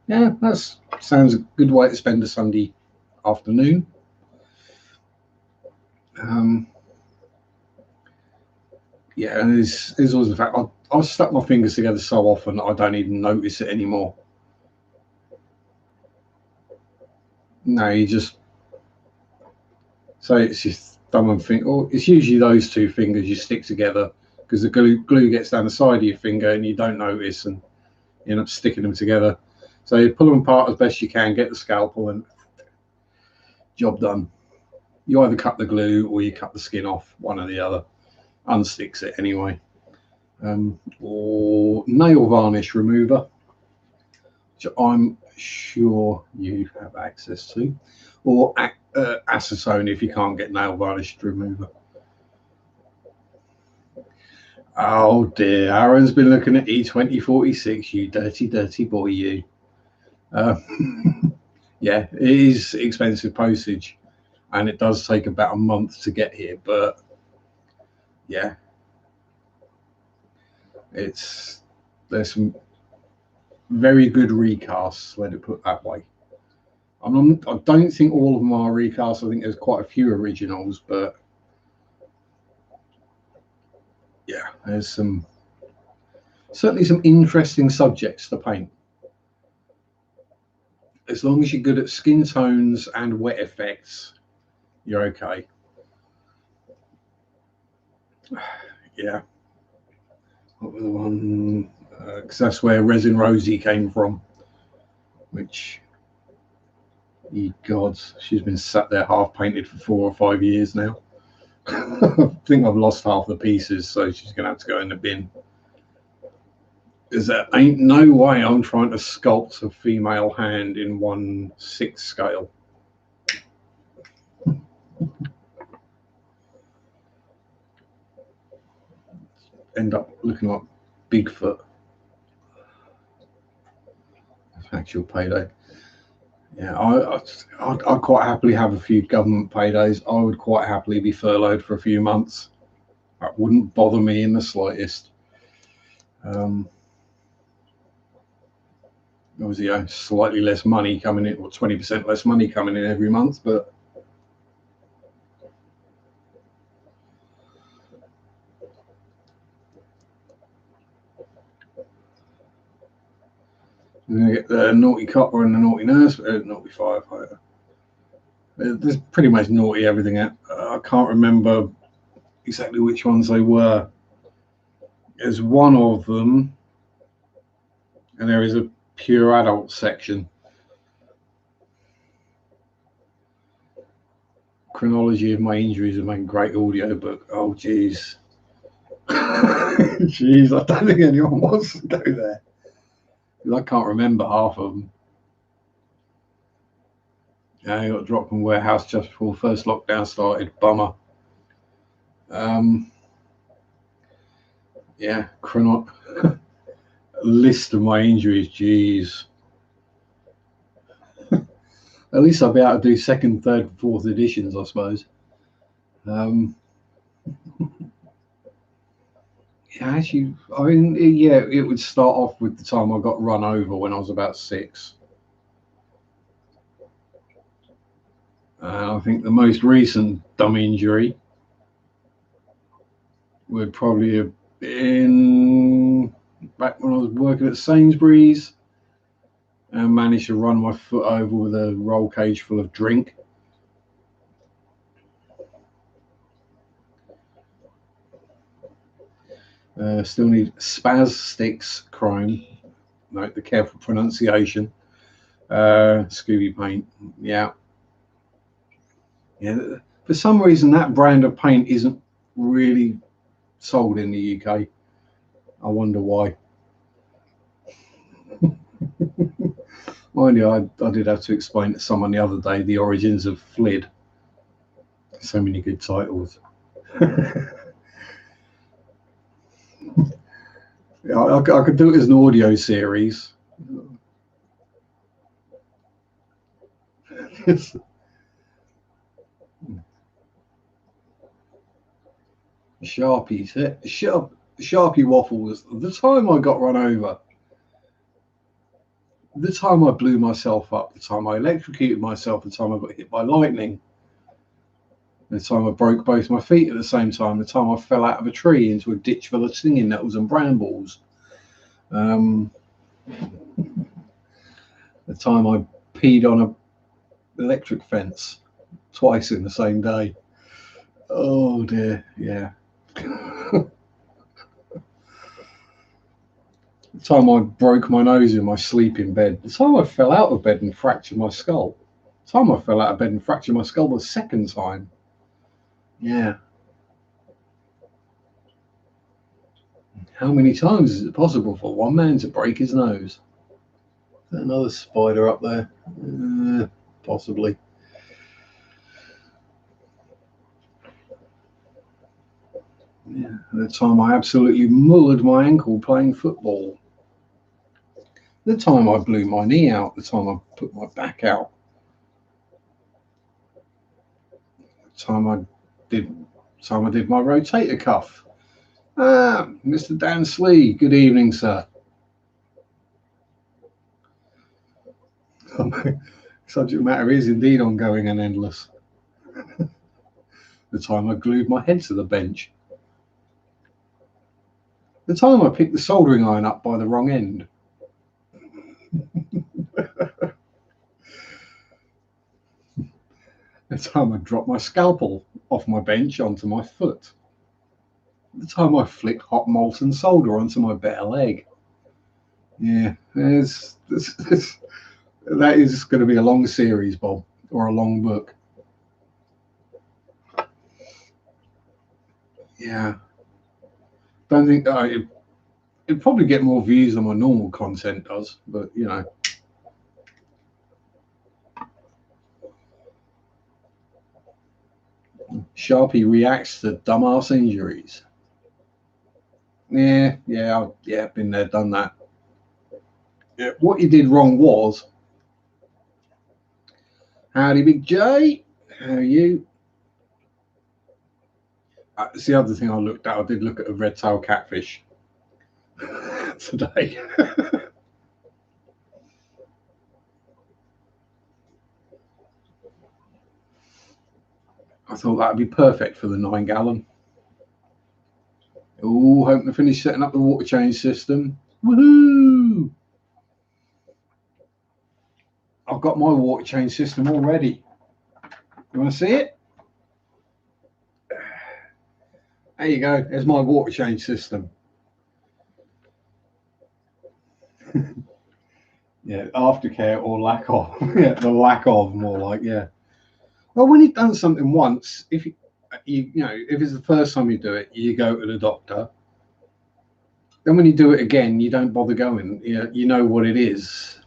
Yeah, that sounds a good way to spend a Sunday afternoon. Yeah, and there's always the fact I've stuck my fingers together so often I don't even notice it anymore. No, you just so it's just thumb and finger. Oh, it's usually those two fingers you stick together because the glue gets down the side of your finger and you don't notice and you end up sticking them together. So you pull them apart as best you can, get the scalpel, and job done. You either cut the glue or you cut the skin off, one or the other. Unsticks it anyway. Or nail varnish remover, which I'm sure you have access to, or acetone if you can't get nail varnish remover. Oh dear, Aaron's been looking at E2046, you dirty, dirty boy, you. Yeah, it is expensive postage, and it does take about a month to get here, but yeah, there's some very good recasts, let it put that way. I don't think all of them are recasts. I think there's quite a few originals, but yeah, there's certainly some interesting subjects to paint. As long as you're good at skin tones and wet effects, you're okay. Yeah. What was the one? Because that's where Resin Rosie came from, which, ye gods, she's been sat there half painted for 4 or 5 years now. I think I've lost half the pieces, so she's going to have to go in the bin. Because there ain't no way I'm trying to sculpt a female hand in 1/6 scale. End up looking like Bigfoot. Actual payday. Yeah, I'd quite happily have a few government paydays. I would quite happily be furloughed for a few months. That wouldn't bother me in the slightest. Obviously, slightly less money coming in, or 20% less money coming in every month, but I'm going to get the naughty copper and the naughty nurse, naughty firefighter. There's pretty much naughty everything. I can't remember exactly which ones they were. There's one of them, and there is a pure adult section. Chronology of my injuries and make great audio book. Oh, geez. Jeez, I don't think anyone wants to go there. I can't remember half of them. I got dropped from warehouse just before first lockdown started. Bummer. Yeah, list of my injuries. Jeez. At least I'll be able to do second, third, fourth editions, I suppose. Yeah, actually, I mean, yeah, it would start off with the time I got run over when I was about 6. I think the most recent dumb injury would probably have been back when I was working at Sainsbury's and managed to run my foot over with a roll cage full of drink. Still need Spaz Sticks Chrome note the careful pronunciation. Scooby paint. Yeah. For some reason, that brand of paint isn't really sold in the UK. I wonder why. Mind you, I did have to explain to someone the other day the origins of Flid. So many good titles. I could do it as an audio series. Sharpies. Sharpie waffles. The time I got run over, the time I blew myself up, the time I electrocuted myself, the time I got hit by lightning, the time I broke both my feet at the same time, the time I fell out of a tree into a ditch full of stinging nettles and brambles, the time I peed on an electric fence twice in the same day. Oh dear, yeah. The time I broke my nose in my sleeping bed, the time I fell out of bed and fractured my skull, the time I fell out of bed and fractured my skull the second time. Yeah. How many times is it possible for one man to break his nose? Is there another spider up there? Possibly. Yeah. The time I absolutely mullered my ankle playing football. The time I blew my knee out. The time I put my back out. The time I did my rotator cuff. Mr. Dan Slee, good evening, sir. Subject matter is indeed ongoing and endless. The time I glued my head to the bench. The time I picked the soldering iron up by the wrong end. The time I dropped my scalpel off my bench onto my foot. The time I flicked hot molten solder onto my bare leg. Yeah, that is going to be a long series, Bob, or a long book. Yeah. Don't think it'd probably get more views than my normal content does, but you know. Sharpie reacts to dumbass injuries. Yeah, been there, done that. Yeah, what you did wrong was, howdy, Big J. How are you? It's the other thing I looked at. I did look at a red-tailed catfish today. I thought that'd be perfect for the 9-gallon. Oh, hoping to finish setting up the water change system. Woohoo! I've got my water change system already. You want to see it? There you go. There's my water change system. Yeah, aftercare or lack of. Yeah, the lack of, more like, yeah. Well, when you've done something once, if you know, if it's the first time you do it, you go to the doctor. Then when you do it again, you don't bother going. You know what it is.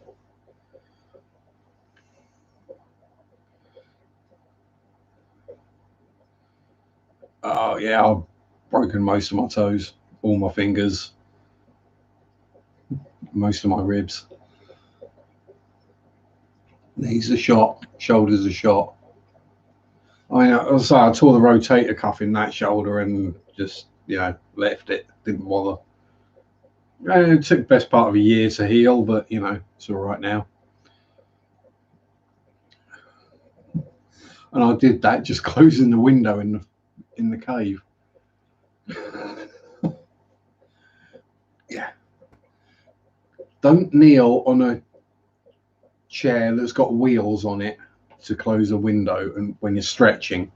Oh yeah, I've broken most of my toes, all my fingers, most of my ribs. Knees are shot, shoulders are shot. I tore the rotator cuff in that shoulder and just left it. Didn't bother. It took the best part of a year to heal, but it's all right now. And I did that just closing the window in the cave. Yeah. Don't kneel on a chair that's got wheels on it to close a window and when you're stretching,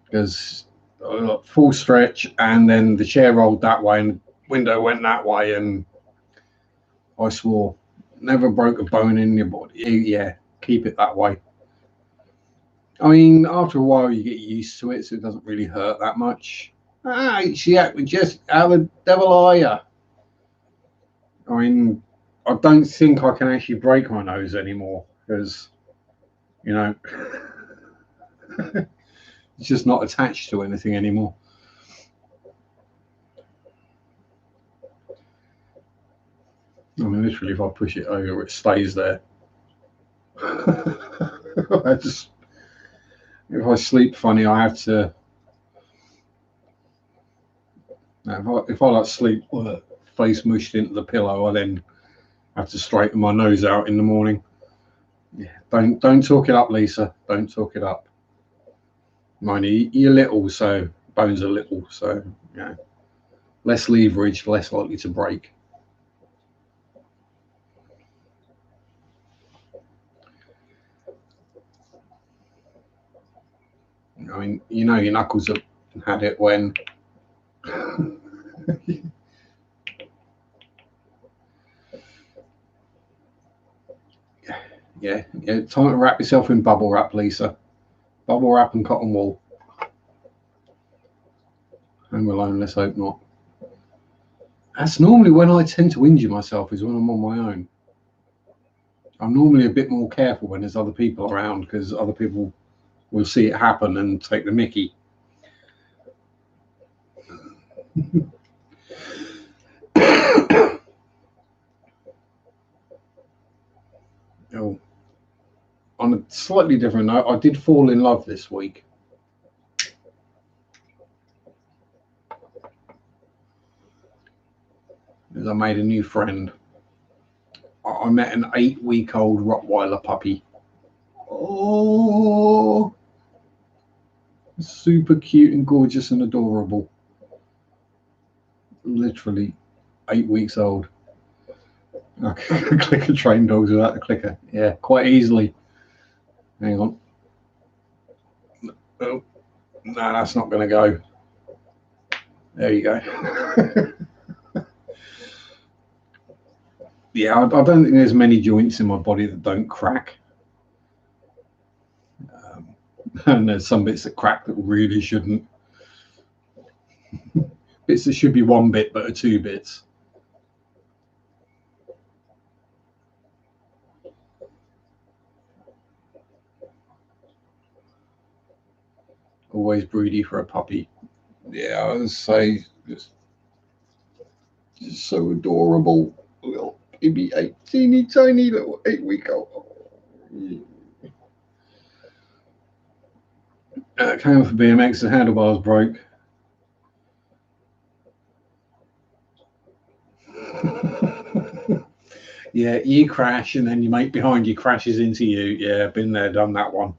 because full stretch and then the chair rolled that way and the window went that way and I swore, never broke a bone in your body. Yeah, keep it that way. I mean, after a while, you get used to it, so it doesn't really hurt that much. Yeah, just how the devil are you? I mean, I don't think I can actually break my nose anymore because, you know, it's just not attached to anything anymore. I mean, literally, if I push it over, it stays there. If I sleep funny, I have to. If I like sleep face mushed into the pillow, I then have to straighten my nose out in the morning. Yeah, don't talk it up, Lisa. Don't talk it up. Mind you're little, so bones are little, so less leverage, less likely to break. I mean, your knuckles have had it when. Yeah, time to wrap yourself in bubble wrap, Lisa. Bubble wrap and cotton wool. Home alone, let's hope not. That's normally when I tend to injure myself, is when I'm on my own. I'm normally a bit more careful when there's other people around because other people will see it happen and take the mickey. Oh, on a slightly different note, I did fall in love this week. As I made a new friend. I met an 8-week-old Rottweiler puppy. Oh, super cute and gorgeous and adorable. Literally 8 weeks old. I can click a train dogs without the clicker. Yeah, quite easily. Hang on. Oh, no, that's not going to go. There you go. Yeah, I don't think there's many joints in my body that don't crack. And there's some bits that crack that really shouldn't. Bits that should be 1 bit but are 2 bits. Always broody for a puppy. Yeah, I would say just so adorable. Little baby, teeny tiny little 8-week-old. Came for BMX, the handlebars broke. Yeah, you crash and then your mate behind you crashes into you. Yeah, been there, done that one.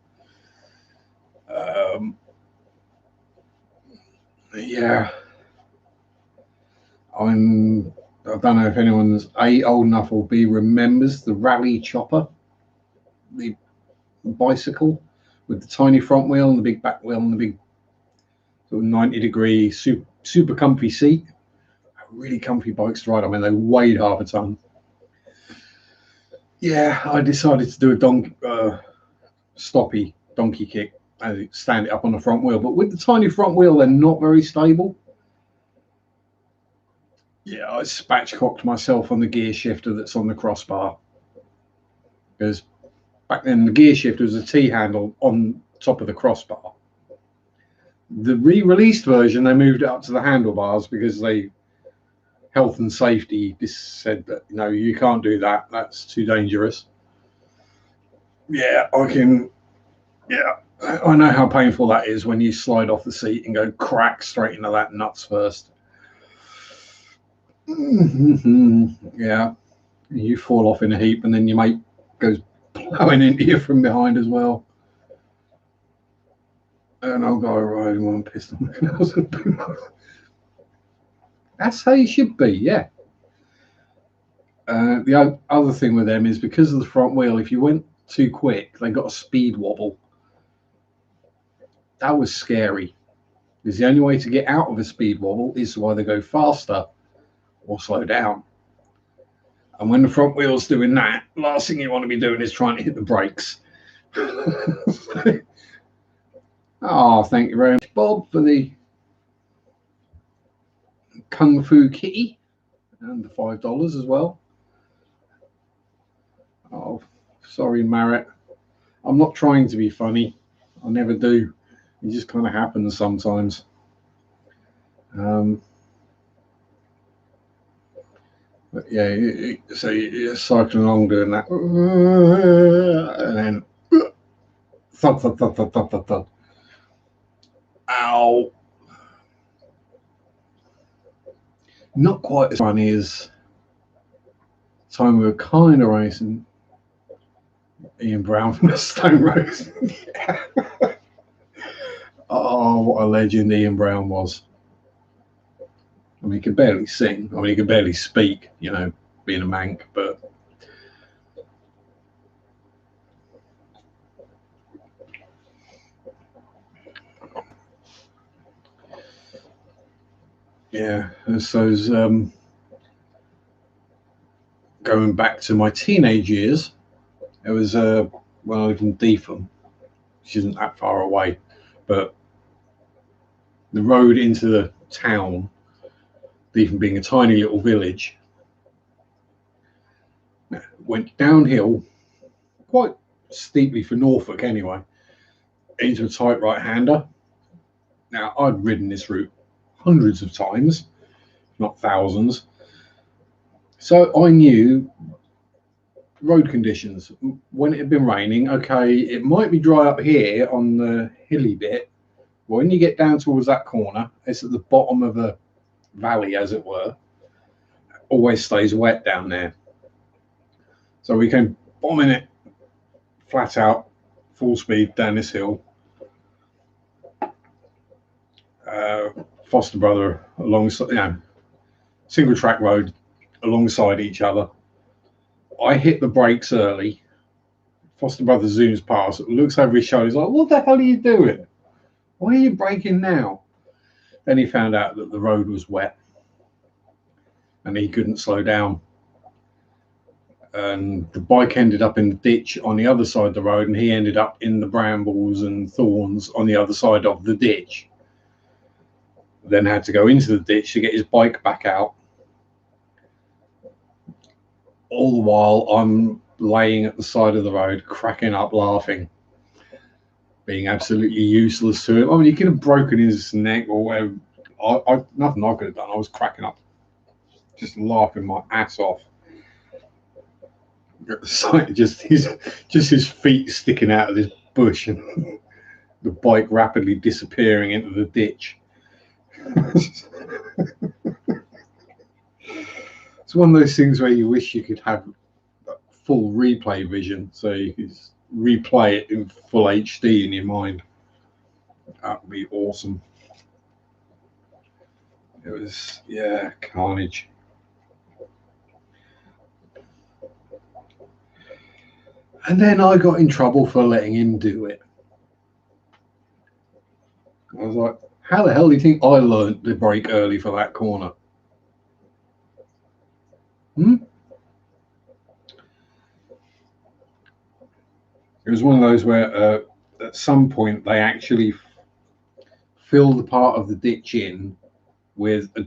Yeah, I don't know if anyone's A, old enough, or B, remembers the rally chopper, the bicycle with the tiny front wheel and the big back wheel and the big sort of 90-degree super comfy seat. Really comfy bikes to ride. I mean, they weighed half a ton. Yeah, I decided to do a stoppy donkey kick and stand it up on the front wheel. But with the tiny front wheel, they're not very stable. Yeah, I spatchcocked myself on the gear shifter that's on the crossbar. Because back then, the gear shifter was a T-handle on top of the crossbar. The re-released version, they moved it up to the handlebars because health and safety said that, no, you can't do that. That's too dangerous. Yeah, I know how painful that is when you slide off the seat and go crack straight into that nuts first. Yeah, you fall off in a heap and then your mate goes plowing into you from behind as well. And I'll go riding one pissed on the canals. That's how you should be, yeah. The other thing with them is because of the front wheel, if you went too quick, they got a speed wobble. That was scary. Because the only way to get out of a speed wobble is to either go faster or slow down. And when the front wheel's doing that, last thing you want to be doing is trying to hit the brakes. Oh, thank you very much, Bob, for the Kung Fu Kitty and the $5 as well. Oh, sorry, Marit. I'm not trying to be funny. I never do. It just kind of happens sometimes. But yeah, so you're cycling along doing that, and then thud, thud, thud, thud, thud, thud, thud. Ow. Not quite as funny as the time we were kind of racing Ian Brown from the Stone Rose. Oh, what a legend Ian Brown was. I mean, he could barely sing. I mean, he could barely speak, you know, being a mank, but yeah, so going back to my teenage years, it was when I lived in Deetham, which isn't that far away, but the road into the town, Deetham being a tiny little village, went downhill quite steeply for Norfolk anyway, into a tight right-hander. Now, I'd ridden this route hundreds of times, not thousands, so I knew road conditions. When it had been raining, okay, it might be dry up here on the hilly bit. When you get down towards that corner, it's at the bottom of a valley, as it were. Always stays wet down there. So we came bombing it flat out, full speed down this hill. Foster brother alongside, you know, single track road alongside each other. I hit the brakes early. Foster brother zooms past, looks over his shoulder, he's like, "What the hell are you doing? Why are you braking now?" Then he found out that the road was wet and he couldn't slow down. And the bike ended up in the ditch on the other side of the road, and he ended up in the brambles and thorns on the other side of the ditch. Then had to go into the ditch to get his bike back out. All the while, I'm laying at the side of the road, cracking up, laughing, being absolutely useless to him. I mean, he could have broken his neck or whatever. Nothing I could have done. I was cracking up, just laughing my ass off. At the sight, just his feet sticking out of this bush and the bike rapidly disappearing into the ditch. It's one of those things where you wish you could have full replay vision, so you could replay it in full HD in your mind. That would be awesome. It was, yeah, carnage. And then I got in trouble for letting him do it. I was like, how the hell do you think I learned to brake early for that corner? It was one of those where at some point they actually filled the part of the ditch in with a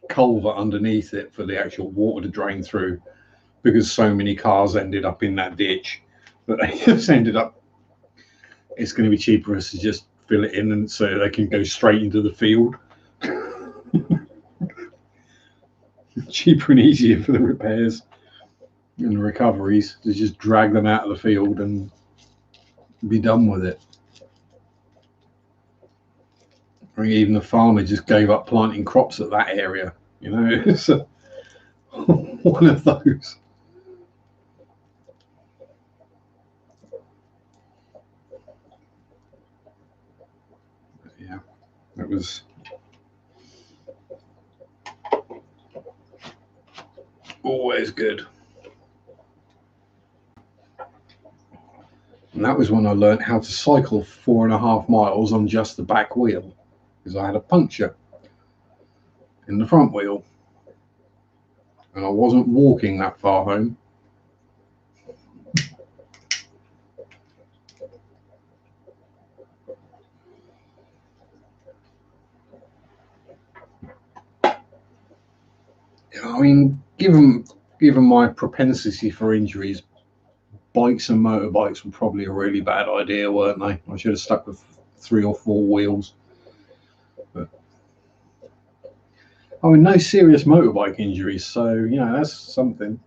culvert underneath it for the actual water to drain through, because so many cars ended up in that ditch that they just ended up, it's going to be cheaper us to just fill it in and so they can go straight into the field. Cheaper and easier for the repairs and the recoveries to just drag them out of the field and be done with it. I mean, even the farmer just gave up planting crops at that area, you know. It's one of those. Yeah, it was always good. And that was when I learned how to cycle 4.5 miles on just the back wheel, because I had a puncture in the front wheel. and I wasn't walking that far home. I mean, given my propensity for injuries, bikes and motorbikes were probably a really bad idea, weren't they? I should have stuck with 3 or 4 wheels. But I mean, no serious motorbike injuries, so you know that's something.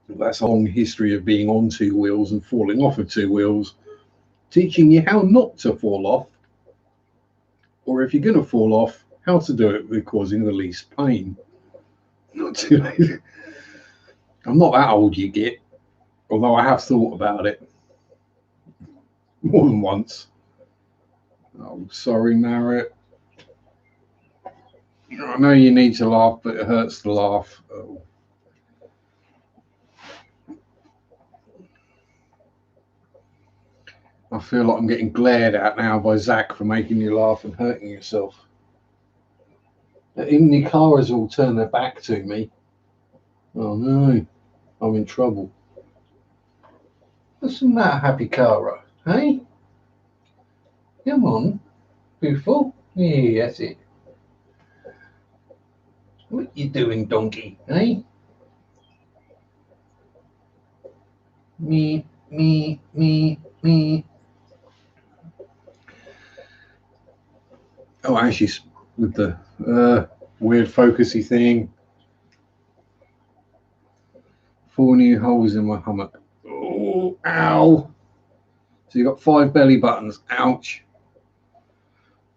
That's a long history of being on 2 wheels and falling off of 2 wheels, teaching you how not to fall off, or if you're going to fall off, how to do it with causing the least pain. Not too late. I'm not that old, you get, although I have thought about it more than once. Oh, sorry, Marriott. I know you need to laugh, but it hurts to laugh. Oh. I feel like I'm getting glared at now by Zach for making you laugh and hurting yourself. Even the cars all turn their back to me. Oh no, I'm in trouble. What's the matter, Happy Cara? Hey? Come on, beautiful. Yeah, that's it. What you doing, donkey? Hey? Me. Oh, actually, with the weird focusy thing. 4 new holes in my hammock. Oh, ow. So you got 5 belly buttons. Ouch.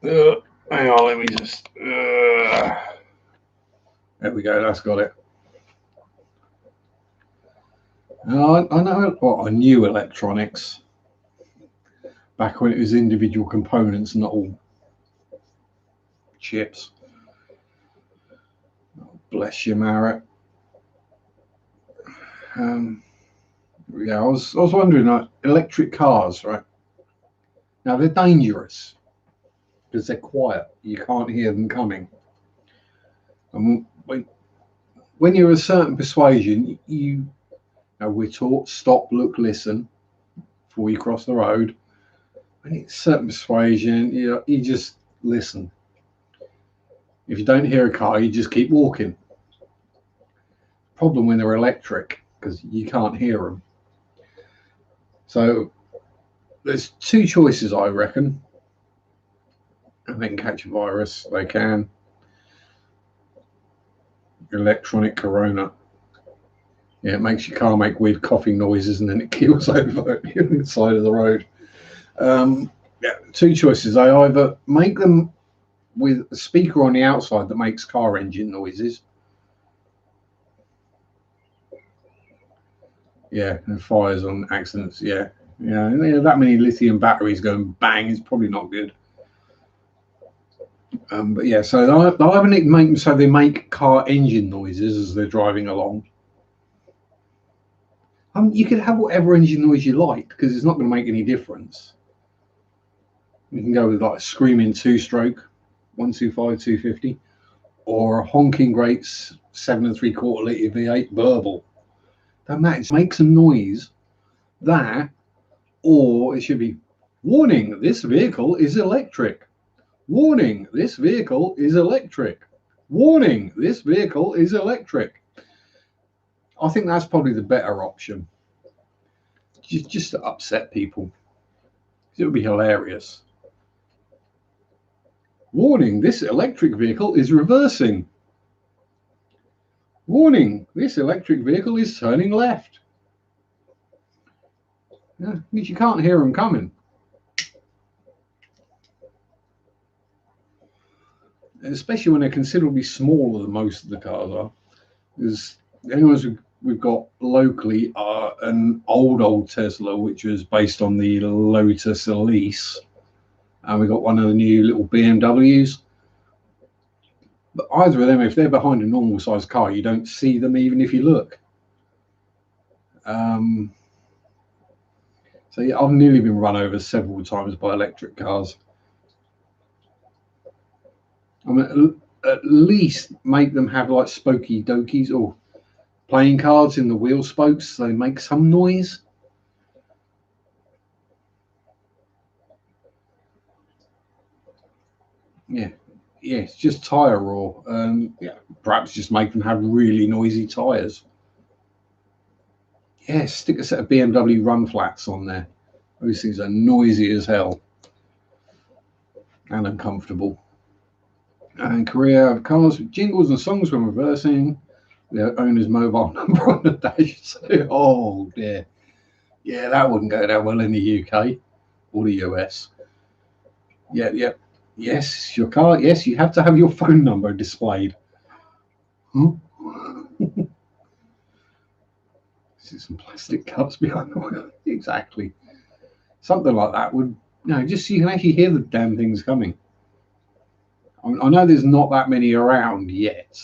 Hang on, let me just. There we go. That's got it. I know. Well, I knew electronics back when it was individual components, not all chips. Oh, bless you, Marriott. Yeah, I was wondering, like, electric cars, right? Now they're dangerous because they're quiet. You can't hear them coming. And when you're a certain persuasion, you know, we're taught stop, look, listen before you cross the road. When it's certain persuasion, you just listen. If you don't hear a car, you just keep walking. Problem when they're electric because you can't hear them. So there's 2 choices, I reckon. And they can catch a virus. They can. Electronic corona. Yeah, it makes your car make weird coughing noises and then it keels over the side of the road. Yeah, 2 choices. They either make them with a speaker on the outside that makes car engine noises. Yeah, and fires on accidents. Yeah, that many lithium batteries going bang is probably not good. But yeah, so they either make them so they make car engine noises as they're driving along. You could have whatever engine noise you like because it's not going to make any difference. You can go with like a screaming 2-stroke, 125, 250, or a honking great 7 3/4 litre V8 burble. Don't matter. Just make some noise. That, or it should be, warning, this vehicle is electric. Warning, this vehicle is electric. Warning, this vehicle is electric. I think that's probably the better option. Just to upset people. It would be hilarious. Warning, this electric vehicle is reversing. Warning, this electric vehicle is turning left. Yeah, because you can't hear them coming. Especially when they're considerably smaller than most of the cars are. Because the ones we've got locally are an old Tesla, which was based on the Lotus Elise. And we got one of the new little BMWs. But either of them, if they're behind a normal sized car, you don't see them even if you look. So yeah, I've nearly been run over several times by electric cars. I mean, at least make them have like spokey dokies or playing cards in the wheel spokes so they make some noise. Yeah, yeah, it's just tire raw. Yeah, perhaps just make them have really noisy tires. Yeah, stick a set of BMW run flats on there. Those things are noisy as hell and uncomfortable. And Korea have cars with jingles and songs when reversing. The owner's mobile number on the dash. So, oh dear. Yeah, that wouldn't go down well in the UK or the US. Yeah, yeah. Yes, your car. Yes, you have to have your phone number displayed. Hmm? See some plastic cups behind the wheel. Exactly. Something like that would, just so you can actually hear the damn things coming. I know there's not that many around yet,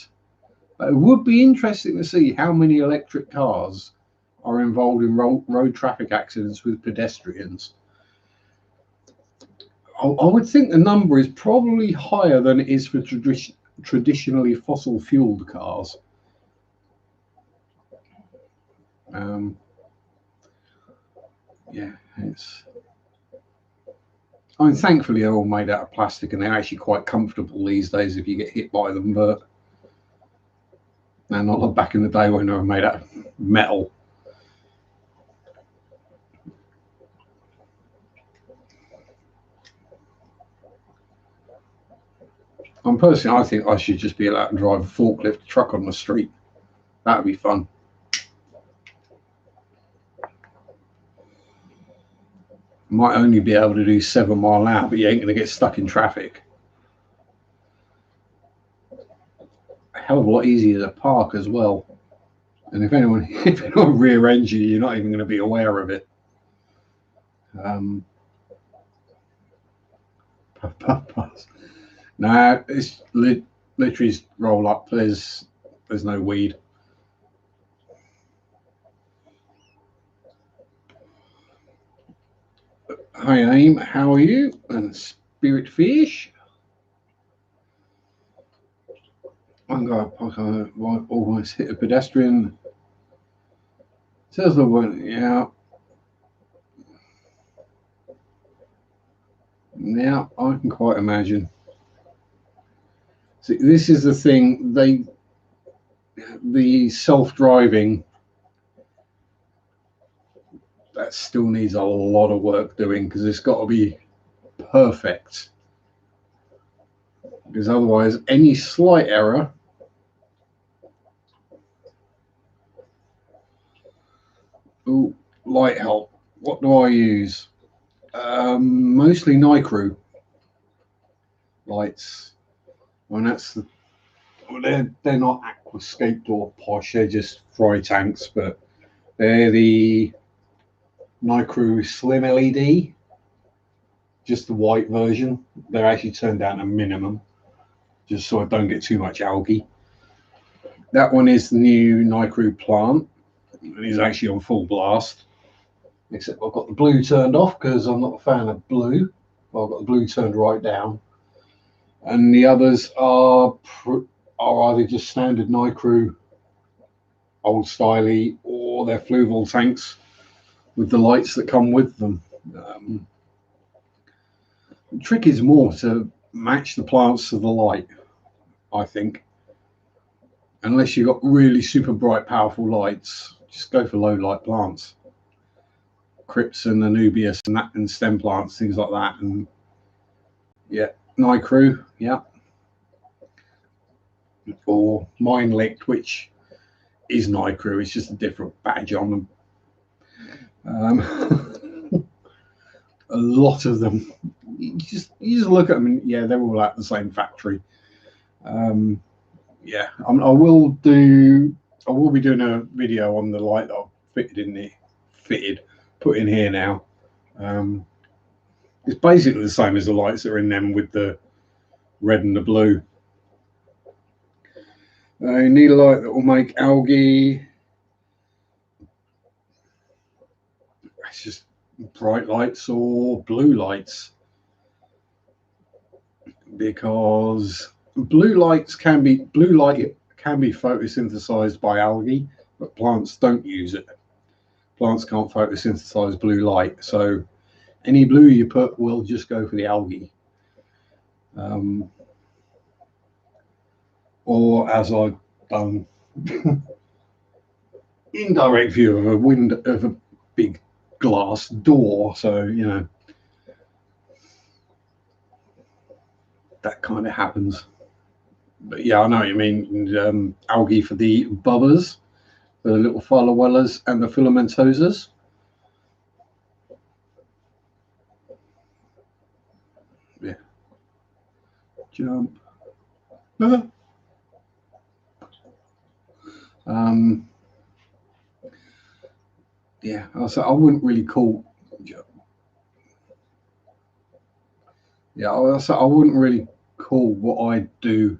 but it would be interesting to see how many electric cars are involved in road traffic accidents with pedestrians. I would think the number is probably higher than it is for traditionally fossil fueled cars. Um, yeah, it's. I mean, thankfully they're all made out of plastic and they're actually quite comfortable these days if you get hit by them. But not like back in the day when they were made out of metal. Personally, I think I should just be allowed to drive a forklift truck on the street. That would be fun. Might only be able to do 7 mile an hour, but you ain't going to get stuck in traffic. A hell of a lot easier to park as well. And if anyone rear ends you, you're not even going to be aware of it. No, it's literally roll up. There's no weed. Hi, Aim. How are you? And Spirit Fish. One guy almost hit a pedestrian. Tesla went, yeah. Now I can quite imagine. See, this is the thing. The self-driving, that still needs a lot of work doing because it's got to be perfect. Because otherwise, any slight error. Ooh, light help. What do I use? Mostly Nicru lights. And that's the. Well, they're not aquascaped or posh. They're just fry tanks, but they're the Nicru Slim LED, just the white version. They're actually turned down to minimum, just so I don't get too much algae. That one is the new Nicru plant. It is actually on full blast, except I've got the blue turned off because I'm not a fan of blue. Well, I've got the blue turned right down, and the others are either just standard Nicru, old styly, or they're Fluval tanks with the lights that come with them. The trick is more to match the plants to the light, I think. Unless you've got really super bright, powerful lights, just go for low light plants. Crypts and Anubias and stem plants, things like that. And yeah, Nicru, yeah. Or Mine Licked, which is Nicru, it's just a different badge on them. A lot of them, you just look at them and yeah, they're all at the same factory. Yeah, I will be doing a video on the light that I've put in here now. It's basically the same as the lights that are in them with the red and the blue. You need a light that will make algae. It's just bright lights or blue lights, because blue light can be photosynthesized by algae, but plants don't use it. Plants can't photosynthesize blue light, so any blue you put will just go for the algae. Or as I've done, indirect view of a big glass door, so you know that kind of happens. But yeah, I know what you mean. Algae for the bubbers, the little phylloellas and the filamentosas. Yeah. Jump. Yeah, so I wouldn't really call. Yeah, I wouldn't really call what I do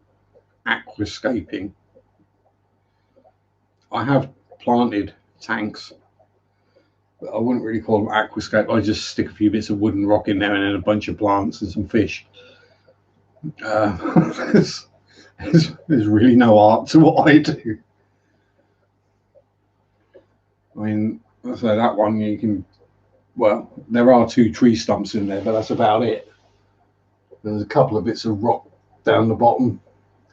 aquascaping. I have planted tanks, but I wouldn't really call them aquascape. I just stick a few bits of wood and rock in there and then a bunch of plants and some fish. There's really no art to what I do. I mean, so that one you can, well, there are 2 tree stumps in there, but that's about it. There's a couple of bits of rock down the bottom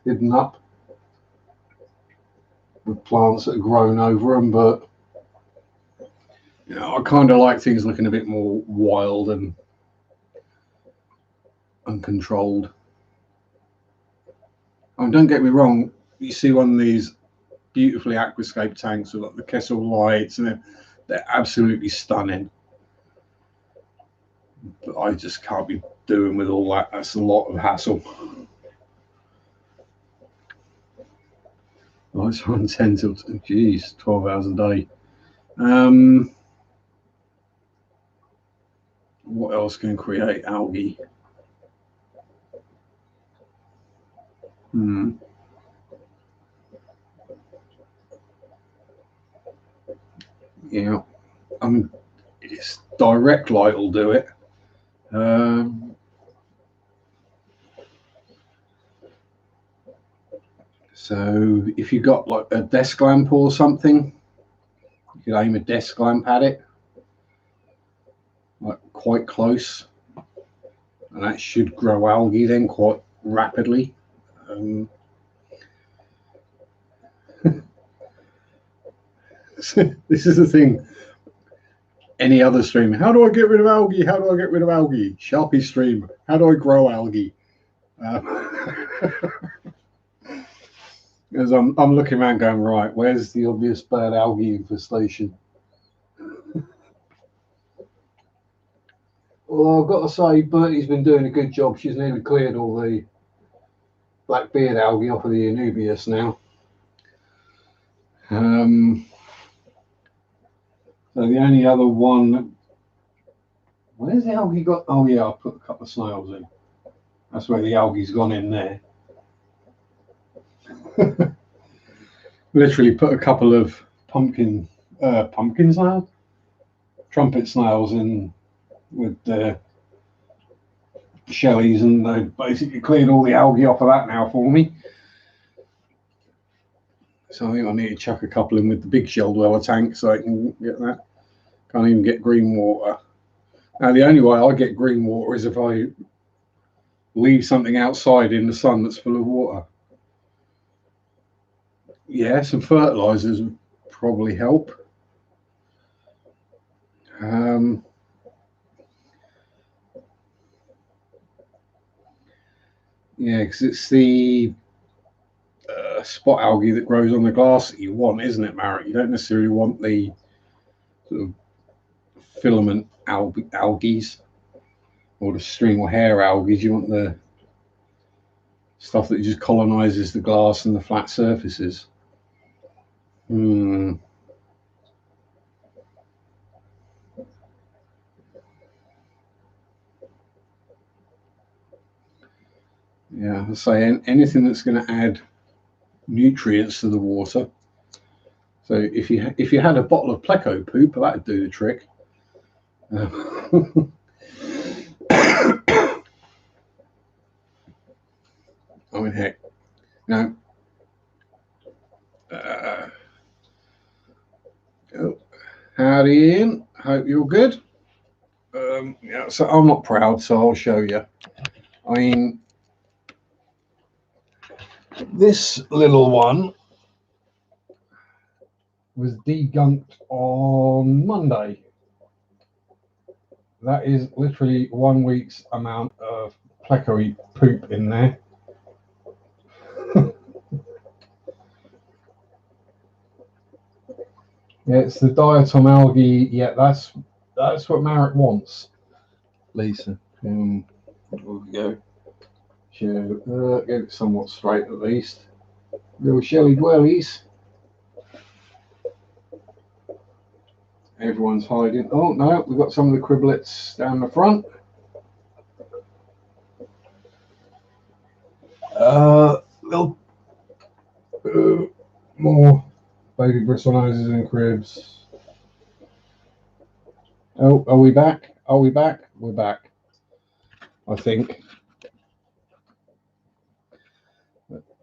hidden up with plants that have grown over them, but you know, I kind of like things looking a bit more wild and uncontrolled. And don't get me wrong, you see one of these beautifully aquascape tanks with like the Kessel lights, and they're absolutely stunning. But I just can't be doing with all that. That's a lot of hassle. Lights run 10 till, geez, 12 hours a day. What else can create algae? Yeah, I mean, it's direct light will do it. So if you got like a desk lamp or something, you could aim a desk lamp at it, like quite close, and that should grow algae then quite rapidly. This is the thing. Any other stream, how do I get rid of algae? How do I get rid of algae? Sharpe stream, how do I grow algae? Because I'm looking around going, right, where's the obvious bad algae infestation? Well, I've got to say, Bertie's been doing a good job. She's nearly cleared all the blackbeard algae off of the Anubias now. So the only other one, where's the algae got? Oh yeah, I put a couple of snails in. That's where the algae's gone in there. Literally put a couple of pumpkin snails, trumpet snails in with the shellies, and they basically cleared all the algae off of that now for me. So I think I need to chuck a couple in with the big shell dweller tank so I can get that. Can't even get green water. Now the only way I get green water is if I leave something outside in the sun that's full of water. Yeah, some fertilizers would probably help. Yeah, because it's the spot algae that grows on the glass that you want, isn't it, Marek? You don't necessarily want the sort of filament algae or the string or hair algae. You want the stuff that just colonizes the glass and the flat surfaces. Yeah, I say anything that's going to add nutrients to the water. So if you had a bottle of pleco poop, that'd do the trick. I mean, heck, no. Oh, howdy, Ian. Hope you're good. Yeah, so I'm not proud, so I'll show you. I mean, this little one was degunked on Monday. That is literally 1 week's amount of plecory poop in there. Yeah, it's the diatom algae. Yeah, that's what Marek wants. Lisa, there we go. Get it somewhat straight at least. Little shelly dwellies. Everyone's hiding. Oh no, we've got some of the criblets down the front. Little more baby bristle noses and cribs. Oh, are we back? Are we back? We're back, I think.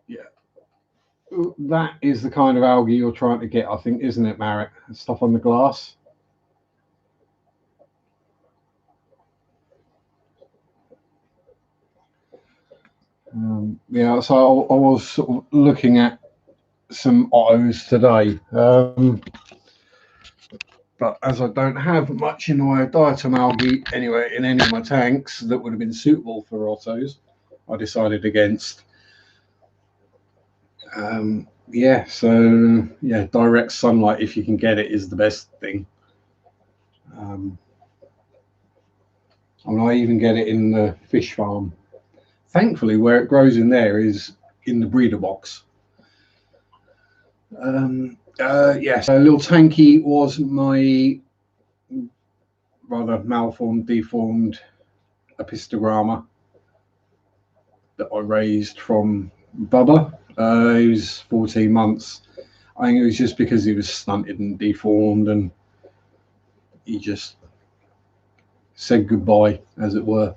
Yeah. That is the kind of algae you're trying to get, I think, isn't it, Marek? Stuff on the glass. Yeah, so I was sort of looking at some ottos today, but as I don't have much in the way of diatom algae anyway in any of my tanks that would have been suitable for ottos, I decided against. Yeah, so yeah, direct sunlight if you can get it is the best thing. I mean, I even get it in the fish farm. Thankfully, where it grows in there is in the breeder box. Yes, a little Tanky was my rather malformed, deformed epistogramma that I raised from Bubba. He was 14 months. I think it was just because he was stunted and deformed, and he just said goodbye, as it were.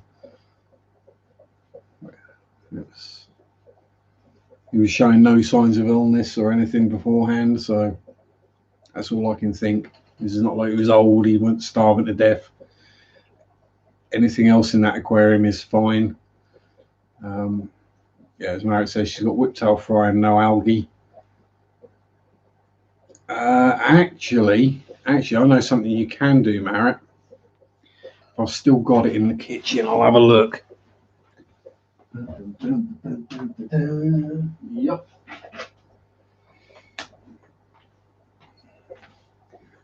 He was showing no signs of illness or anything beforehand, so that's all I can think. This is not like he was old, he wasn't starving to death. Anything else in that aquarium is fine. Yeah, as Marek says, she's got whiptail fry and no algae. Actually, I know something you can do, Marek. I've still got it in the kitchen. I'll have a look. Yep.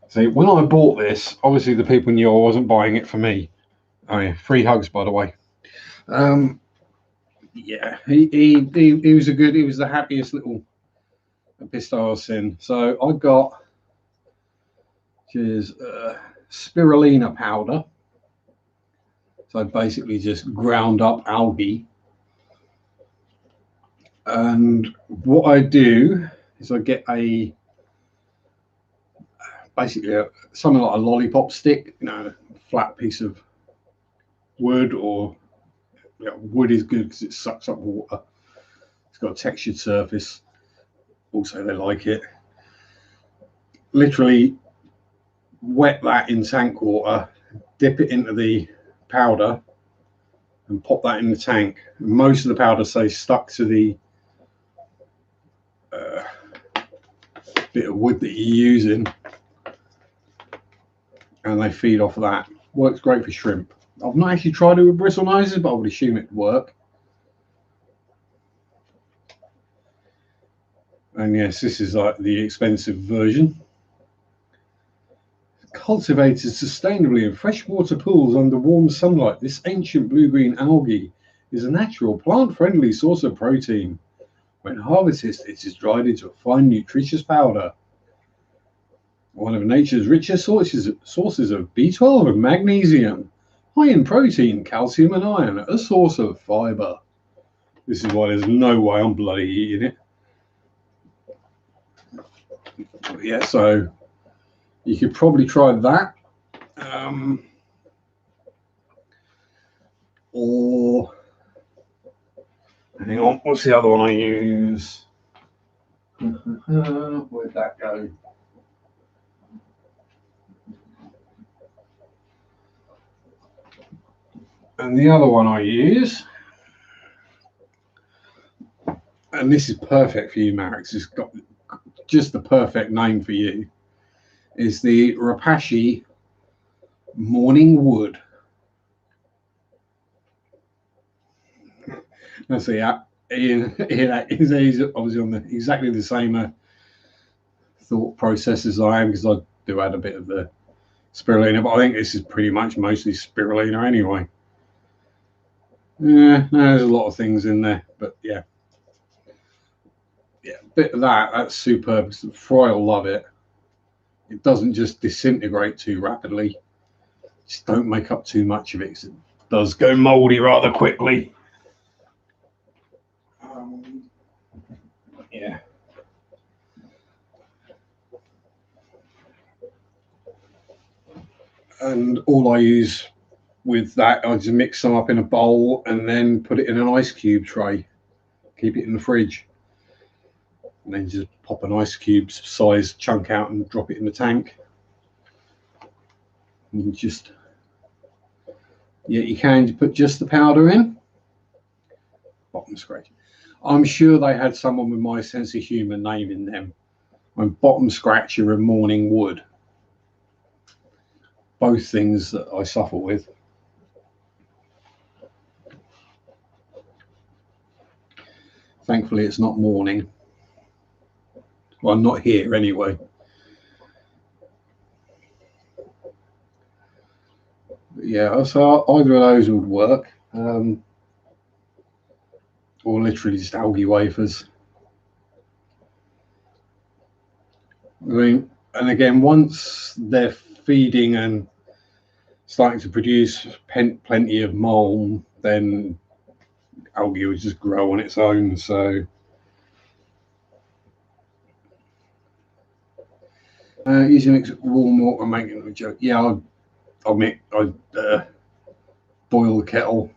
See, when I bought this, obviously the people knew I wasn't buying it for me. Oh yeah, free hugs, by the way. Yeah, he was he was the happiest little pistol sin. So I got, spirulina powder. So basically just ground up algae. And what I do is I get basically something like a lollipop stick, a flat piece of wood, or wood is good because it sucks up water. It's got a textured surface. Also, they like it. Literally wet that in tank water, dip it into the powder, and pop that in the tank. Most of the powder stays stuck to the bit of wood that you're using, and they feed off of that. Works great for shrimp. I've not actually tried it with bristle noses, but I would assume it would work. And yes, this is like the expensive version. Cultivated sustainably in freshwater pools under warm sunlight, this ancient blue-green algae is a natural plant-friendly source of protein. When harvested, it is dried into a fine, nutritious powder. One of nature's richest sources of B12 and magnesium, high in protein, calcium and iron, a source of fibre. This is why there's no way I'm bloody eating it. Yeah, so you could probably try that. Or Hang on, what's the other one I use? Where'd that go? And the other one I use, and this is perfect for you, Max, it's got just the perfect name for you, is the R.I.P Morning Wood. Let's see, Ian is obviously on exactly the same thought process as I am, because I do add a bit of the spirulina, but I think this is pretty much mostly spirulina anyway. Yeah, no, there's a lot of things in there, but yeah, a bit of that's superb. Fry will love it. It doesn't just disintegrate too rapidly. Just don't make up too much of it, because it does go moldy rather quickly. Yeah. And all I use with that, I just mix some up in a bowl and then put it in an ice cube tray. Keep it in the fridge. And then just pop an ice cube size chunk out and drop it in the tank. And just, yeah, you can put just the powder in. Bottom scratch. I'm sure they had someone with my sense of humour naming them. I'm bottom scratcher and morning wood. Both things that I suffer with. Thankfully, it's not morning. Well, I'm not here anyway. But yeah, so either of those would work. Or literally just algae wafers. I mean, and again, once they're feeding and starting to produce plenty of mold, then algae will just grow on its own. So using mix warm water, making a joke. Yeah, I boil the kettle,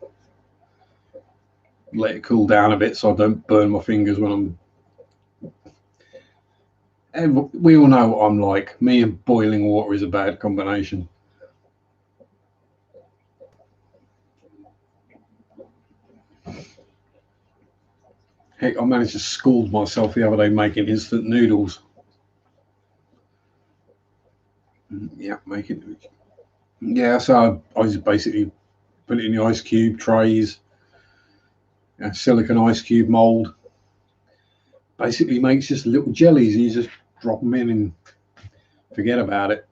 let it cool down a bit so I don't burn my fingers when I'm. And we all know what I'm like. Me and boiling water is a bad combination. Heck, I managed to scald myself the other day making instant noodles. Yeah, making. Yeah, so I just basically put it in the ice cube trays, silicon ice cube mold. Basically makes just little jellies, and you just drop them in and forget about it.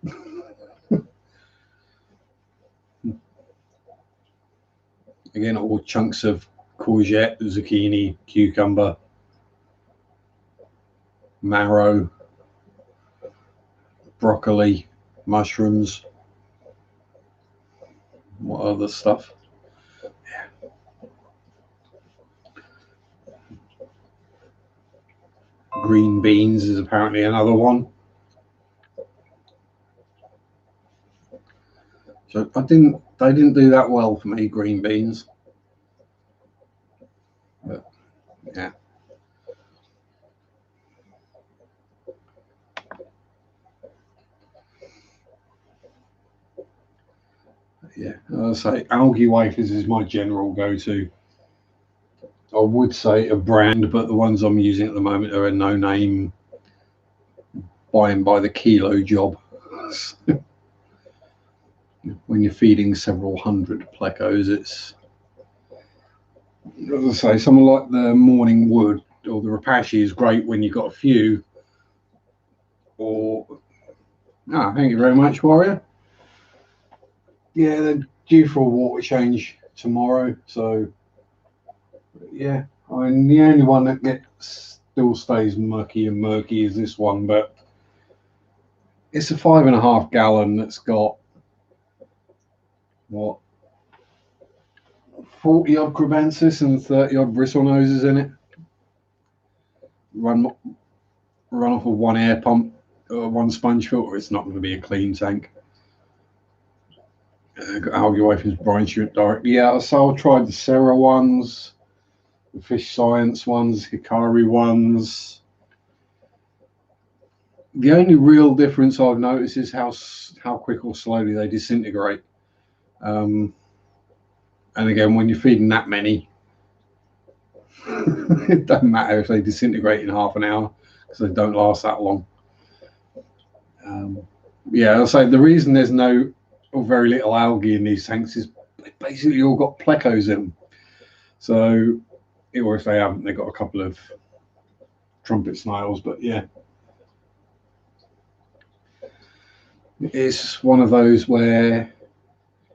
Again, all chunks of courgette, zucchini, cucumber, marrow, broccoli, mushrooms. What other stuff? Yeah. Green beans is apparently another one. So they didn't do that well for me, green beans. But yeah. Yeah, I'll say algae wafers is my general go-to. I would say a brand, but the ones I'm using at the moment are a no-name, buying by the kilo job. When you're feeding several hundred plecos, it's, as I say, someone like the morning wood or the R.I.P is great when you've got a few. Or thank you very much, Warrior. Yeah, they're due for a water change tomorrow, so yeah. I mean, the only one that still stays mucky and murky is this one, but it's a 5.5 gallon that's got what, 40 odd Crebensis and 30 odd bristle noses in it. Run off of one air pump or one sponge filter. It's not going to be a clean tank. Got algae wafers, brine shoot directly. Yeah, so I tried the Serra ones. the fish science ones, Hikari ones. The only real difference I've noticed is how quick or slowly they disintegrate. And again, when you're feeding that many, it doesn't matter if they disintegrate in half an hour because they don't last that long. Yeah, I'll say the reason there's no or very little algae in these tanks is they basically all got plecos in them. So, or if they haven't, they've got a couple of trumpet snails, but yeah. It's one of those where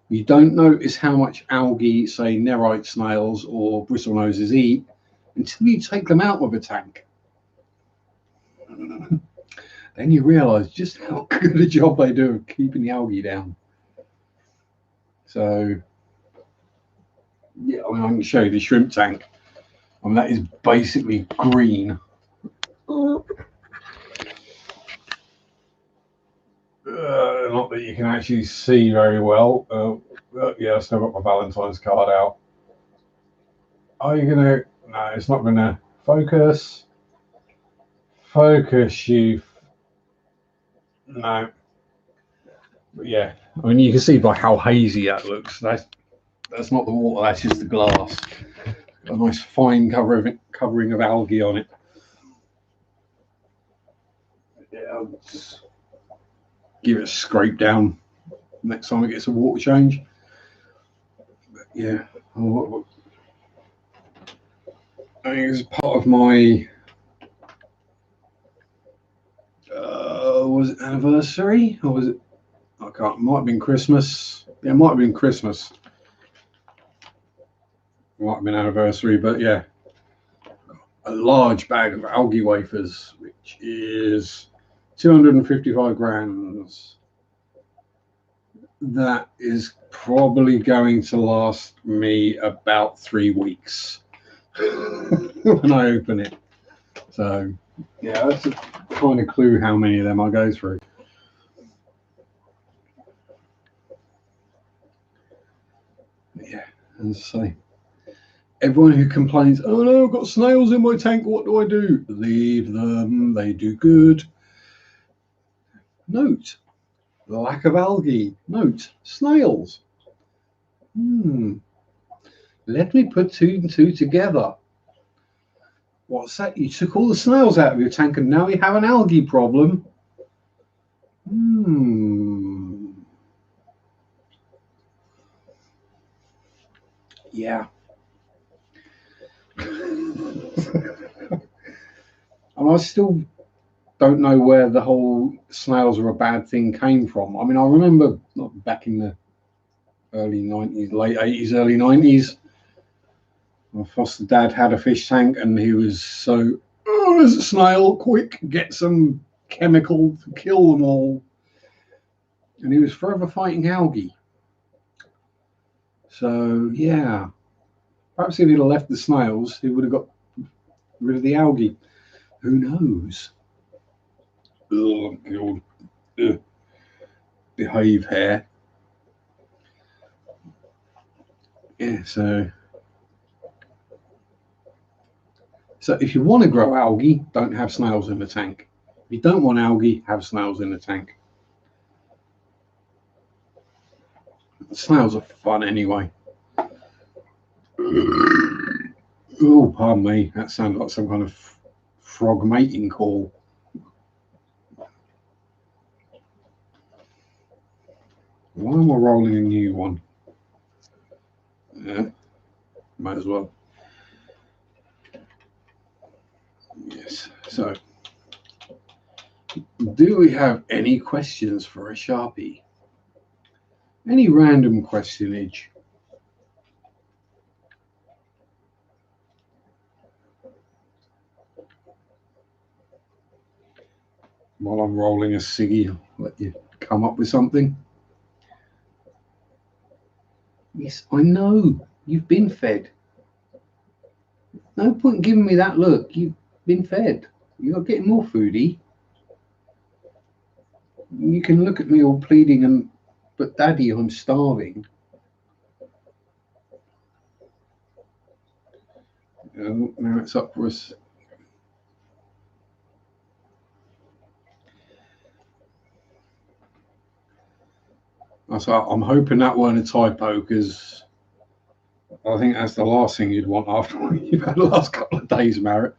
you don't notice how much algae, say, nerite snails or bristlenoses eat until you take them out of a tank. Then you realise just how good a job they do of keeping the algae down. So, yeah, I mean, I can show you the shrimp tank. I mean, that is basically green. Not that you can actually see very well. Yeah, I still got my Valentine's card out. Are you gonna? No, it's not gonna focus. Focus, you. No. But yeah, I mean, you can see by how hazy that looks. That's not the water. That's just the glass. A nice fine covering of algae on it. Yeah, I'll just give it a scrape down next time it gets a water change. But yeah, I think it's part of my was it anniversary or was it? I can't. It might have been Christmas. Yeah, it might have been Christmas. It might have been anniversary, but yeah, a large bag of algae wafers, which is 255 grams. That is probably going to last me about 3 weeks when I open it. So, yeah, that's a kind of clue how many of them I go through. Yeah, and so everyone who complains, oh no, I've got snails in my tank, what do I do? Leave them, they do good. Note, lack of algae. Note, snails. Let me put 2 and 2 together. What's that? You took all the snails out of your tank and now you have an algae problem? Yeah. And I still don't know where the whole snails are a bad thing came from. I mean, I remember back in the early 90s, late 80s, early 90s, my foster dad had a fish tank and he was so, oh, there's a snail, quick, get some chemical to kill them all. And he was forever fighting algae. So, yeah, perhaps if he'd have left the snails, he would have got rid of the algae. Who knows? Ugh, behave hair. Yeah, so if you want to grow algae, don't have snails in the tank. If you don't want algae, have snails in the tank. Snails are fun anyway. Oh, pardon me. That sounded like some kind of frog mating call. Why am I rolling a new one? Yeah, might as well. Yes. So, do we have any questions for a Sharpie? Any random questionage? While I'm rolling a ciggy, I'll let you come up with something. Yes, I know. You've been fed. No point giving me that look. You've been fed. You're not getting more foodie. You can look at me all pleading but Daddy, I'm starving. Now it's up for us. I'm hoping that weren't a typo, because I think that's the last thing you'd want after what you've had the last couple of days, Marriott.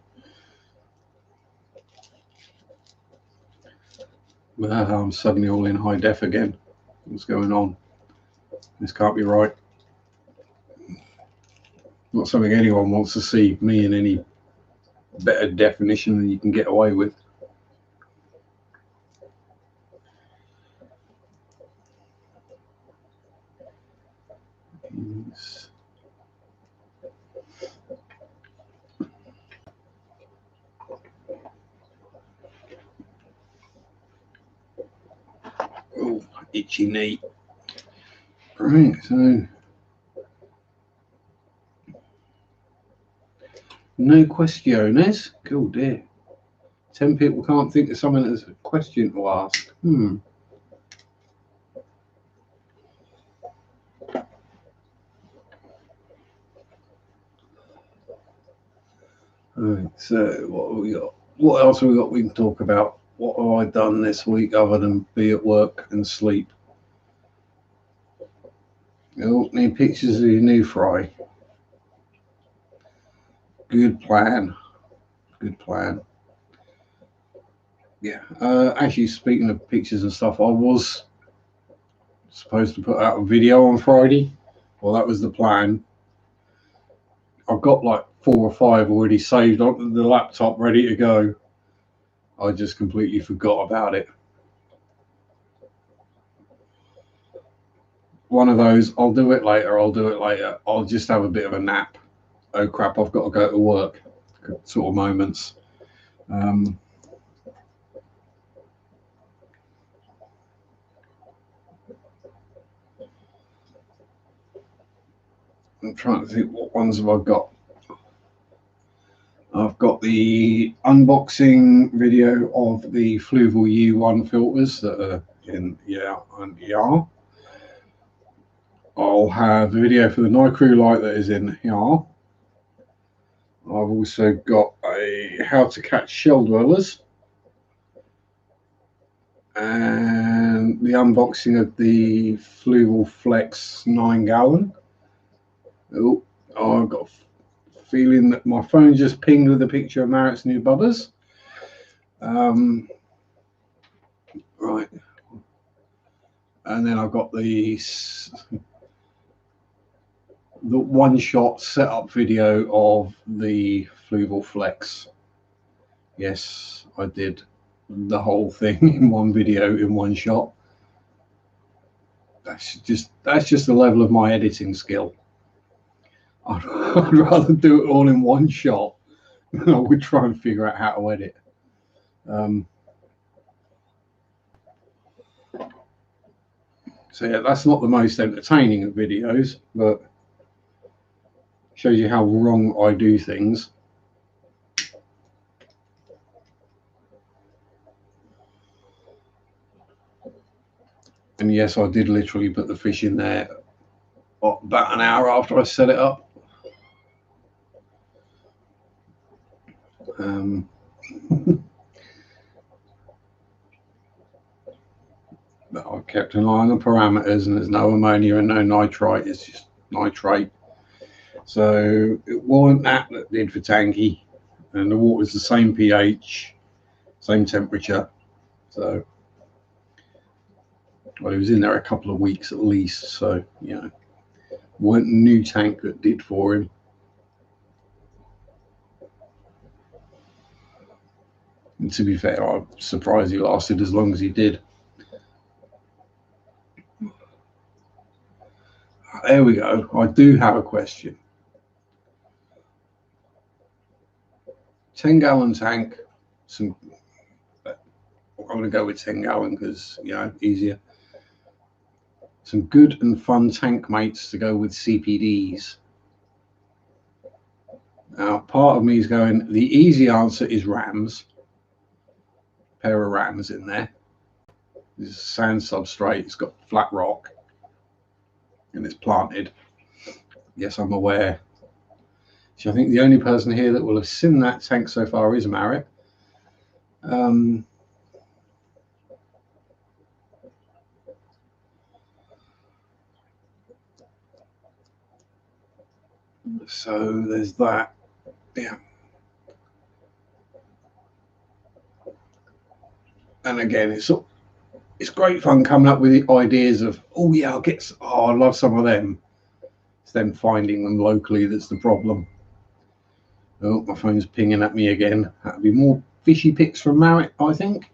But I'm suddenly all in high def again. What's going on? This can't be right. Not something anyone wants to see me in any better definition than you can get away with. Oh, itchy knee. Right, so no questiones. Cool, dear. 10 people can't think of something as a question to ask. Right, so what have we got? What else have we got we can talk about? What have I done this week other than be at work and sleep? Oh, need pictures of your new fry. Good plan. Good plan. Yeah. Actually, speaking of pictures and stuff, I was supposed to put out a video on Friday. Well, that was the plan. I've got like 4 or 5 already saved onto the laptop, ready to go. I just completely forgot about it. One of those, I'll do it later, I'll just have a bit of a nap. Oh crap, I've got to go to work sort of moments. I'm trying to think, what ones have I got? I've got the unboxing video of the Fluval U1 filters that are in and I'll have the video for the Nicrew light that is in here. I've also got a how to catch shell dwellers and the unboxing of the Fluval Flex 9-gallon. Oh, I've got a feeling that my phone just pinged with a picture of Marriott's new bubbers. Right. And then I've got the one-shot setup video of the Fluval Flex. Yes, I did the whole thing in one video, in one shot. That's just the level of my editing skill. I'd rather do it all in one shot than I would try and figure out how to edit. So yeah, that's not the most entertaining of videos, but shows you how wrong I do things. And yes, I did literally put the fish in there about an hour after I set it up. But I've kept an eye on the parameters, and there's no ammonia and no nitrite, it's just nitrate. So it wasn't that did for Tanky, and the water's the same pH, same temperature. So, well, he was in there a couple of weeks at least, so you know, weren't a new tank that did for him. And to be fair, I'm surprised he lasted as long as he did. There we go. I do have a question. 10-gallon tank. I'm going to go with 10-gallon because, you know, easier. Some good and fun tank mates to go with CPDs. Now, part of me is going, the easy answer is rams. A pair of rams in there. This is sand substrate. It's got flat rock. And it's planted. Yes, I'm aware. I think the only person here that will have seen that tank so far is R.I.P. So there's that. Yeah. And again, it's great fun coming up with the ideas of, oh yeah, I love some of them. It's them finding them locally that's the problem. Oh, my phone's pinging at me again. That'll be more fishy pics from R.I.P, I think.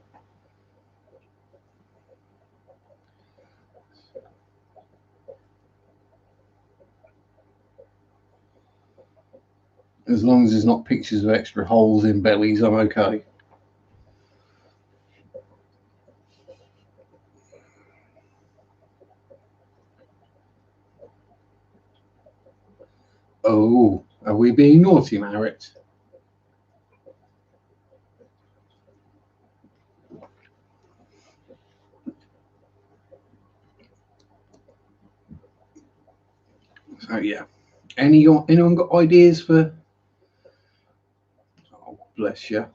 As long as there's not pictures of extra holes in bellies, I'm okay. Oh, are we being naughty, R.I.P? So yeah. Anyone got ideas for? Oh, bless you.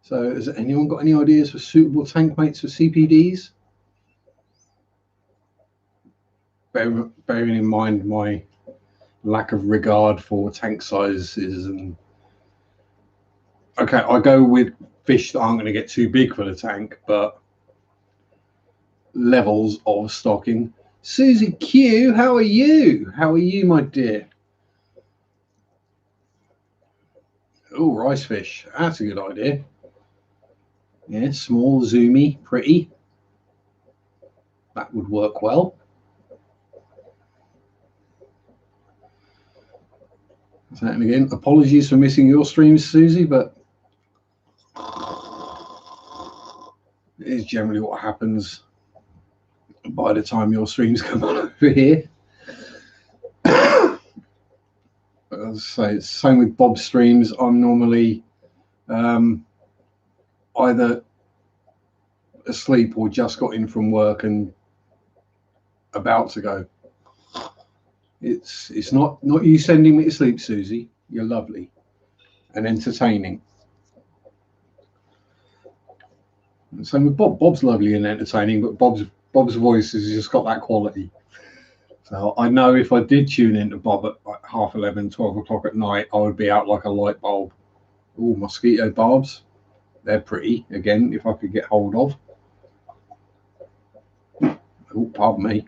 So has anyone got any ideas for suitable tank mates for CPDs? Bearing in mind my lack of regard for tank sizes, and okay, I go with fish that aren't going to get too big for the tank, but levels of stocking. Susie Q, how are you? How are you, my dear? Oh, rice fish. That's a good idea. Yeah, small, zoomy, pretty. That would work well. And again, apologies for missing your streams, Susie, but it is generally what happens by the time your streams come on over here. As I say, it's the same with Bob's streams. I'm normally either asleep or just got in from work and about to go. It's not you sending me to sleep, Susie. You're lovely and entertaining. And same with Bob. Bob's lovely and entertaining, but Bob's voice has just got that quality. So I know if I did tune into Bob at like 11:30, 12 o'clock at night, I would be out like a light bulb. Oh, mosquito barbs. They're pretty, again, if I could get hold of. Oh, pardon me.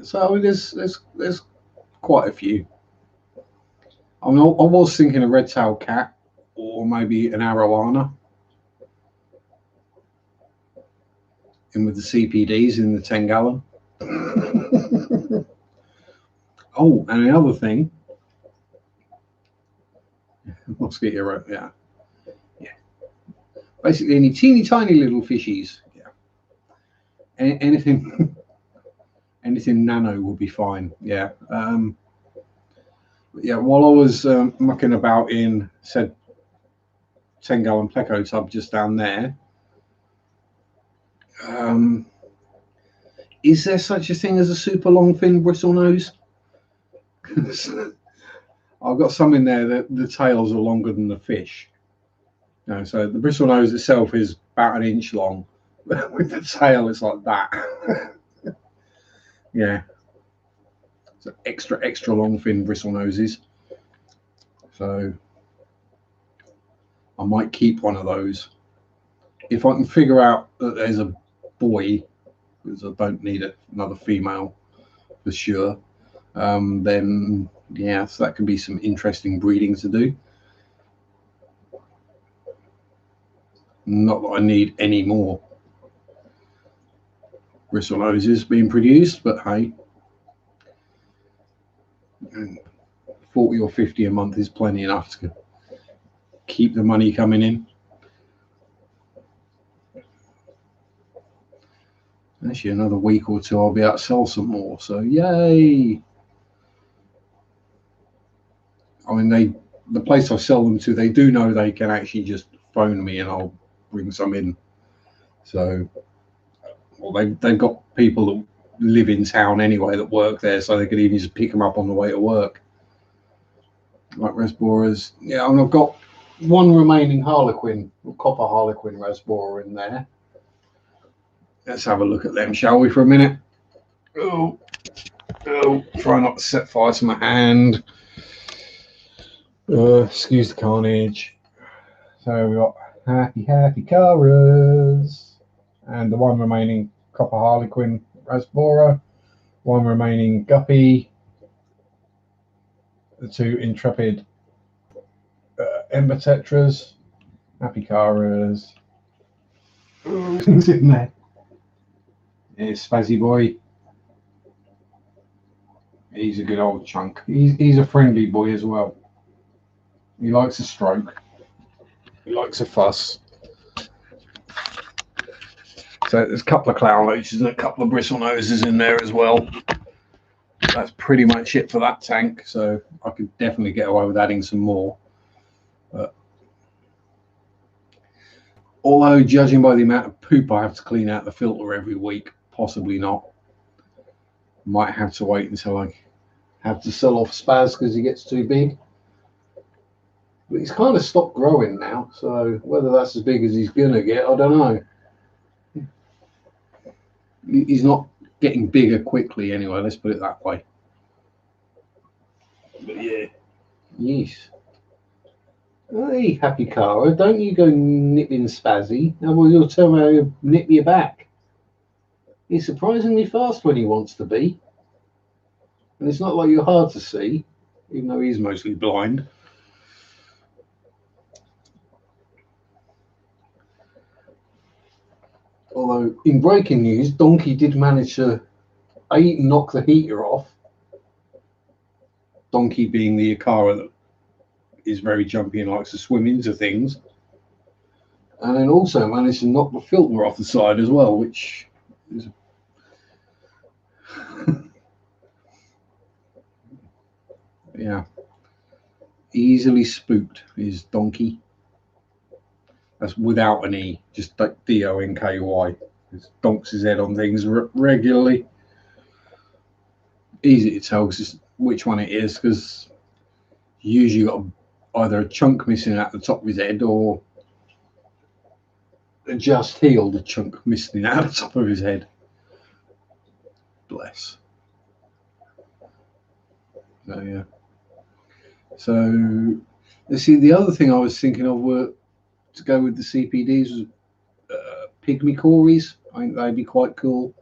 So there's quite a few. I mean, I was thinking a red-tailed cat or maybe an arowana in with the CPDs in the 10-gallon. Oh, and another thing, mosquito, yeah. Basically, any teeny tiny little fishies. Yeah. Anything nano will be fine. Yeah. Yeah. While I was mucking about in said 10-gallon pleco tub just down there, is there such a thing as a super long fin bristle nose? I've got some in there that the tails are longer than the fish. You know, so the bristle nose itself is about an inch long. With the tail, it's like that. Yeah. So extra long fin bristle noses. So I might keep one of those. If I can figure out that there's a boy, because I don't need another female for sure, then yeah, so that could be some interesting breeding to do. Not that I need any more bristle noses being produced, but hey, 40 or 50 a month is plenty enough to keep the money coming in. Actually, another week or two, I'll be able to sell some more. So yay! I mean, the place I sell them to, they do know they can actually just phone me and I'll bring some in. So, well, they've got people that live in town anyway that work there, so they could even just pick them up on the way to work. like Resboras. Yeah, and I've got one remaining Harlequin, copper Harlequin Resbora in there. Let's have a look at them, shall we, for a minute? Oh, try not to set fire to my hand. Excuse the carnage. So we've got Happy Caras, and the one remaining copper Harlequin Resbora, one remaining Guppy, the two Intrepid Ember Tetras, Happy Caras. Who's in there? Here's Spazzy Boy. He's a good old chunk. He's a friendly boy as well. He likes a stroke. He likes a fuss. So there's a couple of clown loaches and a couple of bristle noses in there as well. That's pretty much it for that tank. So I could definitely get away with adding some more. But although judging by the amount of poop I have to clean out the filter every week, possibly not. Might have to wait until I have to sell off Spaz because he gets too big. But he's kind of stopped growing now, so whether that's as big as he's gonna get, I don't know. He's not getting bigger quickly anyway, let's put it that way. But yeah. Yes. Hey, Happy Cara, don't you go nipping Spazzy. Now well, you'll tell me how you nip your back. He's surprisingly fast when he wants to be. And it's not like you're hard to see, even though he's mostly blind. Although, in breaking news, Donkey did manage to knock the heater off. Donkey being the Akara that is very jumpy and likes to swim into things. And then also managed to knock the filter off the side as well, which is... yeah. Easily spooked is Donkey. That's without an E, just like D-O-N-K-Y. It donks his head on things regularly. Easy to tell which one it is, because you usually got either a chunk missing at the top of his head or a just healed chunk missing out the top of his head. Bless. So yeah. So let's see. The other thing I was thinking of were to go with the CPDs was pygmy cories. I think they'd be quite cool.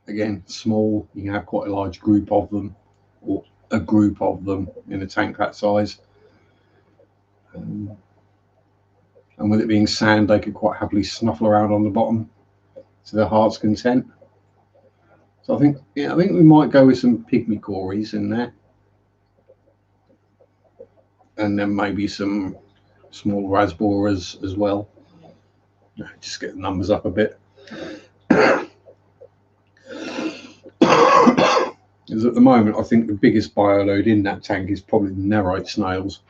Again, small. You can have quite a large group of them, or a group of them in a tank that size. And with it being sand, they could quite happily snuffle around on the bottom to their heart's content. So I think we might go with some pygmy cories in there, and then maybe some small Rasboras as well. Just get the numbers up a bit. Because at the moment, I think the biggest bioload in that tank is probably the Nerite snails.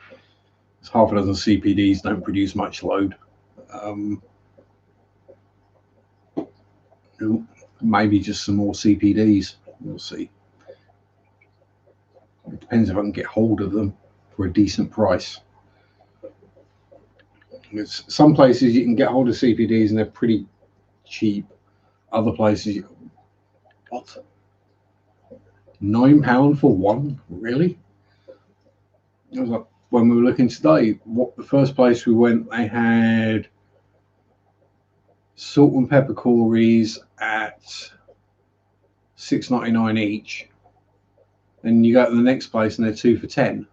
Half a dozen CPDs don't produce much load. Maybe just some more CPDs. We'll see. It depends if I can get hold of them for a decent price. Because some places you can get hold of CPDs and they're pretty cheap. Other places, what? £9 for one? Really? I was like, when we were looking today, the first place we went, they had salt and pepper cories at $6.99 each. Then you go to the next place and they're 2 for 10.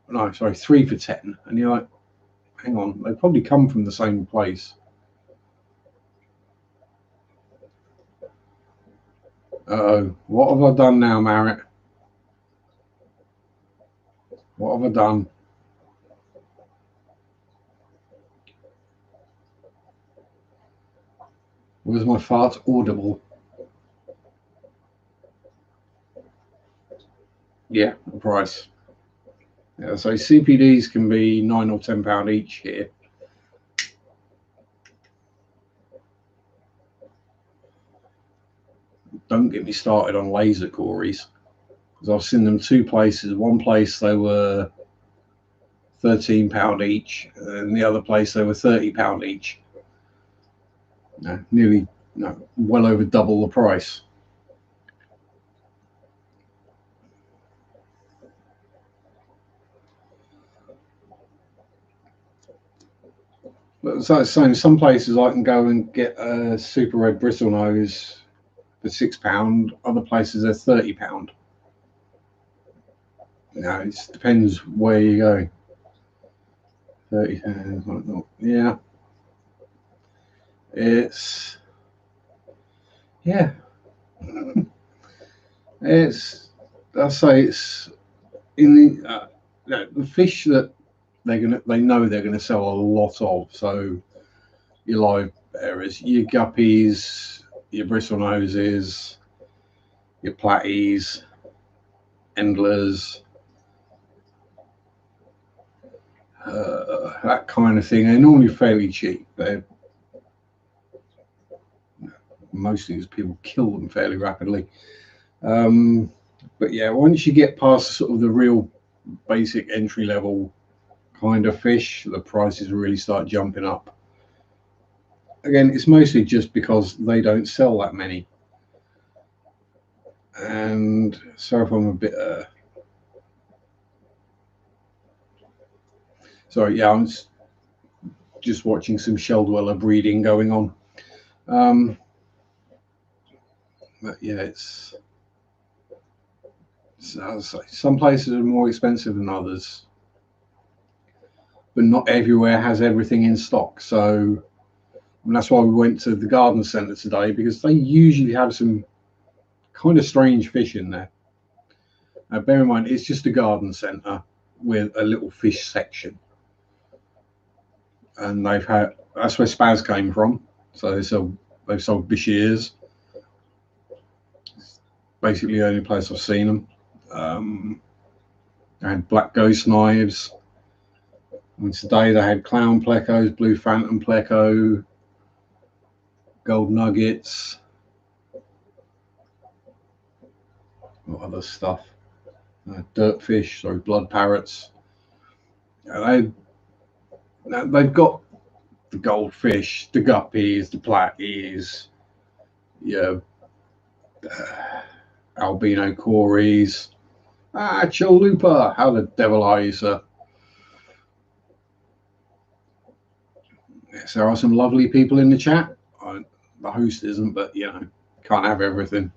No, sorry, 3 for 10. And you're like, hang on, they probably come from the same place. Uh-oh, what have I done now, Marriott? What have I done? Was my fart audible? Yeah, the price. Yeah, so CPDs can be £9 or £10 each here. don't get me started on laser cories, because I've seen them two places. One place they were £13 each, and the other place they were £30 each. Nearly, well over double the price. But so some places I can go and get a super red bristlenose for £6. Other places they're £30. It depends where you go. 30, yeah. It's I say it's in the fish that they know they're gonna sell a lot of. So your live bearers, your guppies, your bristlenoses, your platies, endlers, that kind of thing. They're normally fairly cheap. They're mostly because people kill them fairly rapidly. But yeah, once you get past sort of the real basic entry level kind of fish, the prices really start jumping up. Again, it's mostly just because they don't sell that many. And so if I'm a bit sorry, yeah, I'm just watching some shell dweller breeding going on. But yeah, it's some places are more expensive than others, but not everywhere has everything in stock. So and that's why we went to the garden centre today, because they usually have some kind of strange fish in there. Now, bear in mind, it's just a garden centre with a little fish section, and that's where Spaz came from. So they've sold Bashirs. It's basically the only place I've seen them. They had black ghost knives. And today they had clown plecos, blue phantom pleco, gold nuggets, what other stuff? Dirtfish, sorry, blood parrots. They've got the goldfish, the guppies, the platies, albino cories. Chalupa, how the devil are you, sir? Yes, there are some lovely people in the chat. The host isn't, but can't have everything.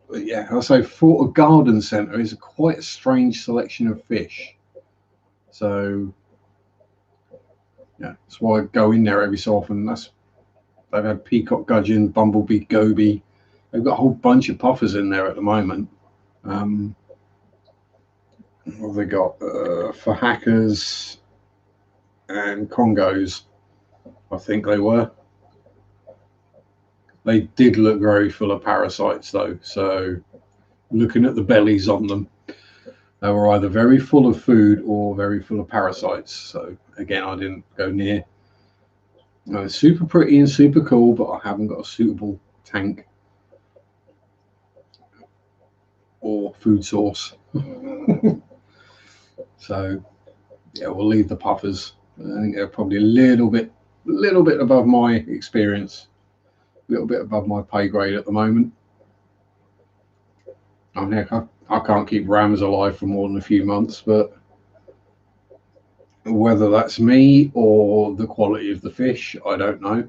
But yeah, I'll say for a garden centre is quite a strange selection of fish. So yeah, that's why I go in there every so often. They've had peacock gudgeon, bumblebee goby. They've got a whole bunch of puffers in there at the moment. What have they got? For hackers and Congos, I think they were. They did look very full of parasites though. So looking at the bellies on them, they were either very full of food or very full of parasites. So again, I didn't go near. It's super pretty and super cool, but I haven't got a suitable tank or food source. So yeah, we'll leave the puffers. I think they're probably a little bit above my experience, a little bit above my pay grade at the moment. Heck, I can't keep rams alive for more than a few months, but whether that's me or the quality of the fish, I don't know.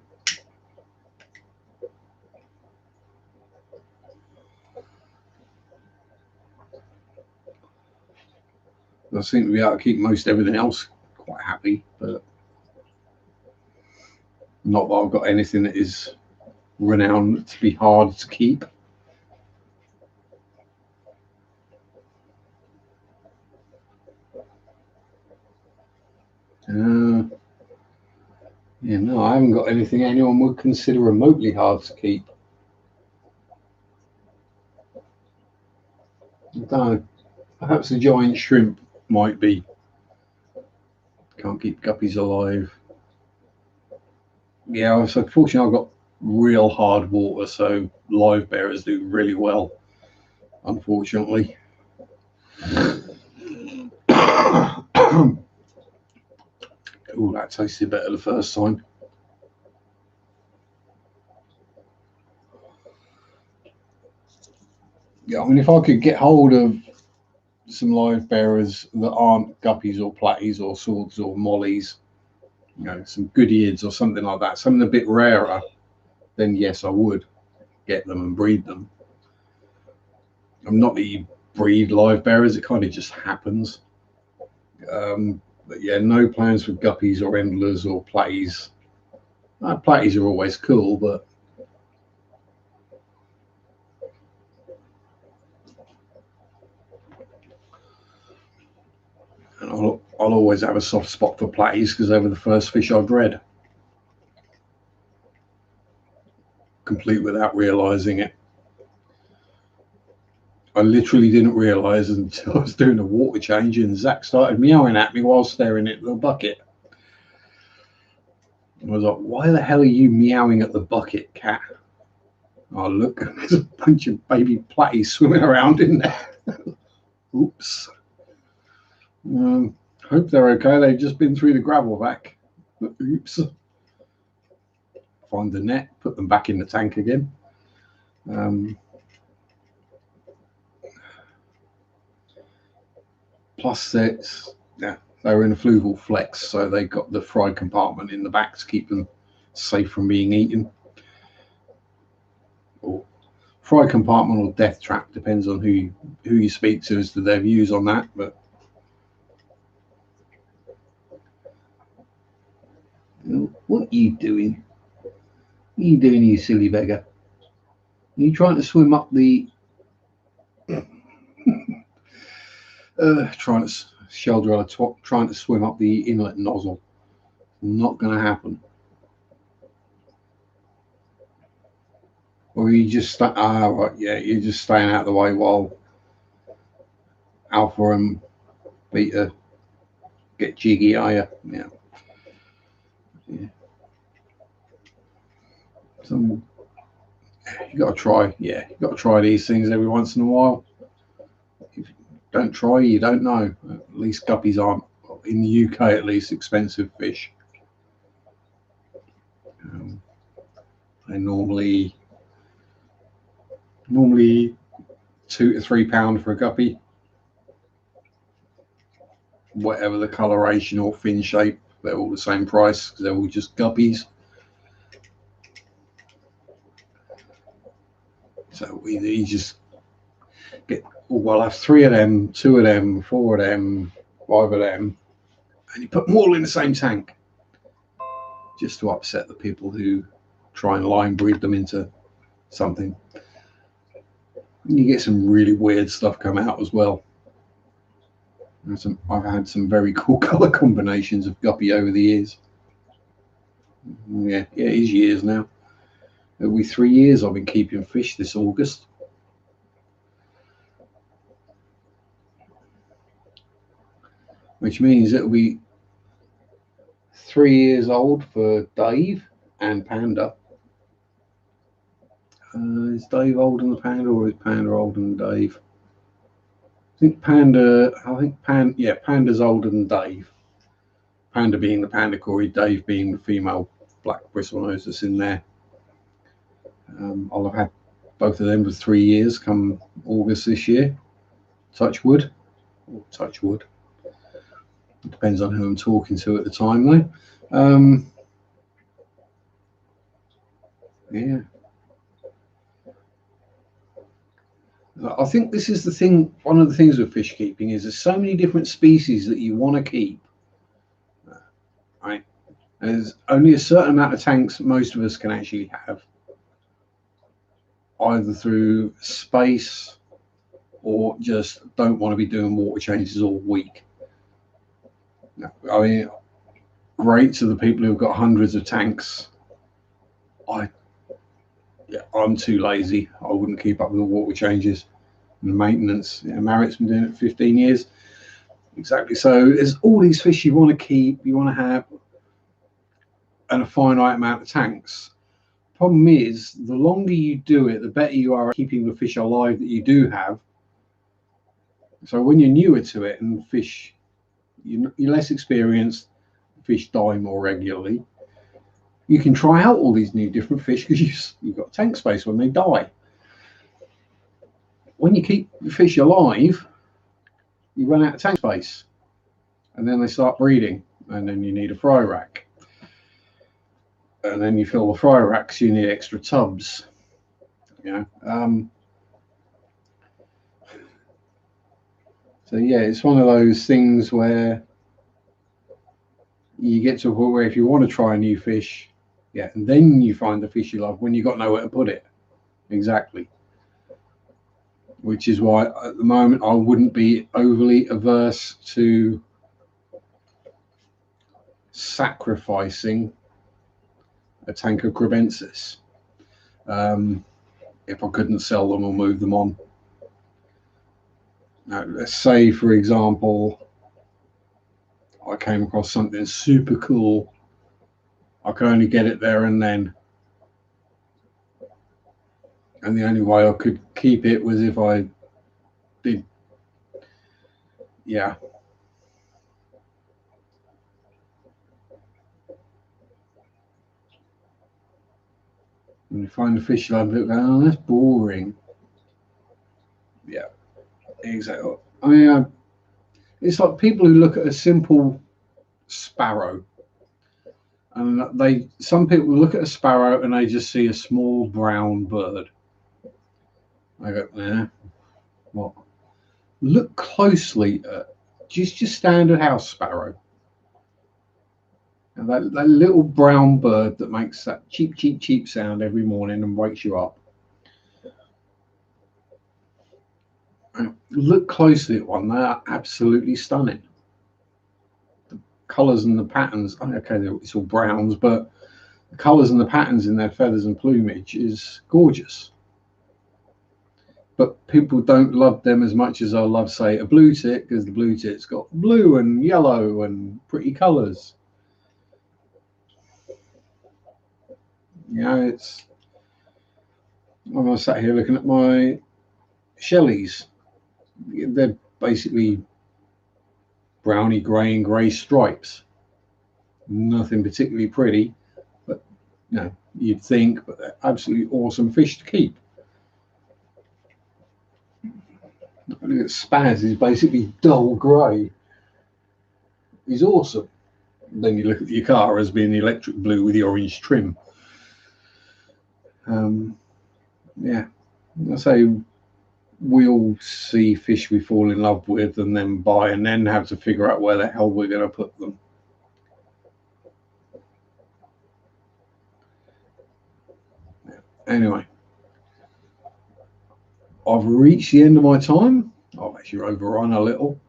I seem to be able to keep most everything else quite happy, but not that I've got anything that is renowned to be hard to keep. Yeah, no, I haven't got anything anyone would consider remotely hard to keep. Perhaps a giant shrimp might be. Can't keep guppies alive. Yeah, so fortunately I've got real hard water, so live bearers do really well, unfortunately. Oh, that tasted better the first time. Yeah, I mean, if I could get hold of some live bearers that aren't guppies or platties or swords or mollies, you know, some goodyeads or something like that, something a bit rarer, then yes, I would get them and breed them. I'm not that you breed live bearers, it kind of just happens. But yeah, no plans for guppies or endlers or platties. Platties are always cool, but and I'll always have a soft spot for platties because they were the first fish I bred, complete without realizing it. I literally didn't realize until I was doing a water change and Zach started meowing at me while staring at the bucket. I was like, why the hell are you meowing at the bucket, cat? Oh, look, there's a bunch of baby platties swimming around in there. Oops. Hope they're okay. They've just been through the gravel vac. Oops. Find the net, put them back in the tank again. Plus, yeah, they were in a fluval flex, so they got the fry compartment in the back to keep them safe from being eaten. Or fry compartment or death trap, depends on who you speak to as to their views on that. But what are you doing? What are you doing, you silly beggar? Are you trying to swim up the trying to trying to swim up the inlet nozzle? Not going to happen. Or you just right, yeah, you're just staying out of the way while Alpha and Beta get jiggy, are you? Yeah. Yeah. So you got to try. Yeah, you got to try these things every once in a while. If you don't try, you don't know. At least guppies aren't, in the UK at least, expensive fish. They're normally £2 to £3 for a guppy, whatever the coloration or fin shape. They're all the same price because they're all just guppies. So you just get, well, I'll have 3 of them, 2 of them, 4 of them, 5 of them, and you put them all in the same tank, just to upset the people who try and line breed them into something. And you get some really weird stuff come out as well. I've had some very cool color combinations of guppy over the years. Yeah, it is years now. It'll be 3 years I've been keeping fish this August. Which means it'll be 3 years old for Dave and Panda. Is Dave older than Panda, or is Panda older than Dave? Panda's older than Dave. Panda being the panda cory, Dave being the female black bristlenose that's in there. I'll have had both of them for 3 years come August this year. Touch wood. Touch wood. It depends on who I'm talking to at the time, though. Yeah. I think this is the thing. One of the things with fish keeping is there's so many different species that you want to keep. Right? There's only a certain amount of tanks most of us can actually have, either through space or just don't want to be doing water changes all week. I mean, great to the people who've got hundreds of tanks. I'm too lazy. I wouldn't keep up with the water changes and the maintenance. Marriott's been doing it for 15 years. Exactly. So there's all these fish you want to keep, you want to have, and a finite amount of tanks. Problem is, the longer you do it, the better you are at keeping the fish alive that you do have. So when you're newer to it and fish, you're less experienced, fish die more regularly. You can try out all these new different fish because you've got tank space when they die. When you keep the fish alive, you run out of tank space, and then they start breeding, and then you need a fry rack, and then you fill the fry racks, you need extra tubs. So yeah, it's one of those things where you get to a point where if you want to try a new fish, yeah, and then you find the fish you love when you've got nowhere to put it. Exactly. Which is why at the moment I wouldn't be overly averse to sacrificing a tank of crebensis if I couldn't sell them or move them on. Now, let's say, for example, I came across something super cool. I could only get it there and then. And the only way I could keep it was if I did, yeah. And you find the fish you love, oh, that's boring. Yeah, exactly. I mean, it's like people who look at a simple sparrow, and some people look at a sparrow and they just see a small brown bird. I go, nah, what? Look closely at just your standard house sparrow. And that little brown bird that makes that cheep, cheep, cheep sound every morning and wakes you up. And look closely at one. They're absolutely stunning. The colours and the patterns, okay, it's all browns, but the colours and the patterns in their feathers and plumage is gorgeous. But people don't love them as much as I love, say, a blue tit, because the blue tit's got blue and yellow and pretty colours. You know, it's. When I sat here looking at my Shelleys, they're basically browny grey and grey stripes. Nothing particularly pretty, but you'd think, but they're absolutely awesome fish to keep. Look at Spaz, is basically dull grey. He's awesome. Then you look at your car as being the electric blue with the orange trim. Yeah, I say we all see fish we fall in love with and then buy and then have to figure out where the hell we're going to put them. Anyway, I've reached the end of my time. I've actually overrun a little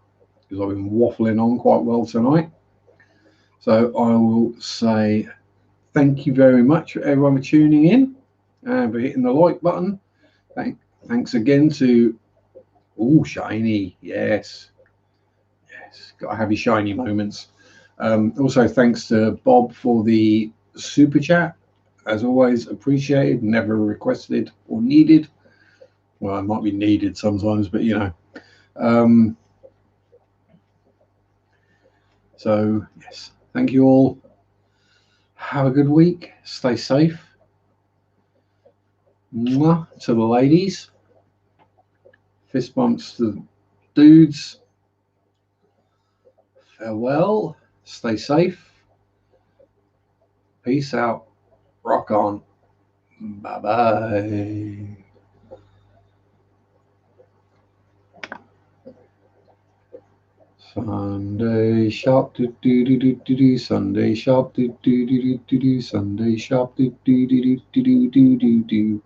because I've been waffling on quite well tonight. So I will say thank you very much for everyone for tuning in and for hitting the like button. Thanks again to shiny, yes, gotta have your shiny moments. Also thanks to Bob for the super chat, as always appreciated, never requested or needed. Well, it might be needed sometimes, but so yes, thank you all. Have a good week, stay safe. Mwah to the ladies, fist bumps to the dudes. Farewell, stay safe, peace out, rock on, bye bye. Sunday Sharpe, do do do do do do. Sunday Sharpe, do do do do do do. Sunday Sharpe, do do do do do do do do.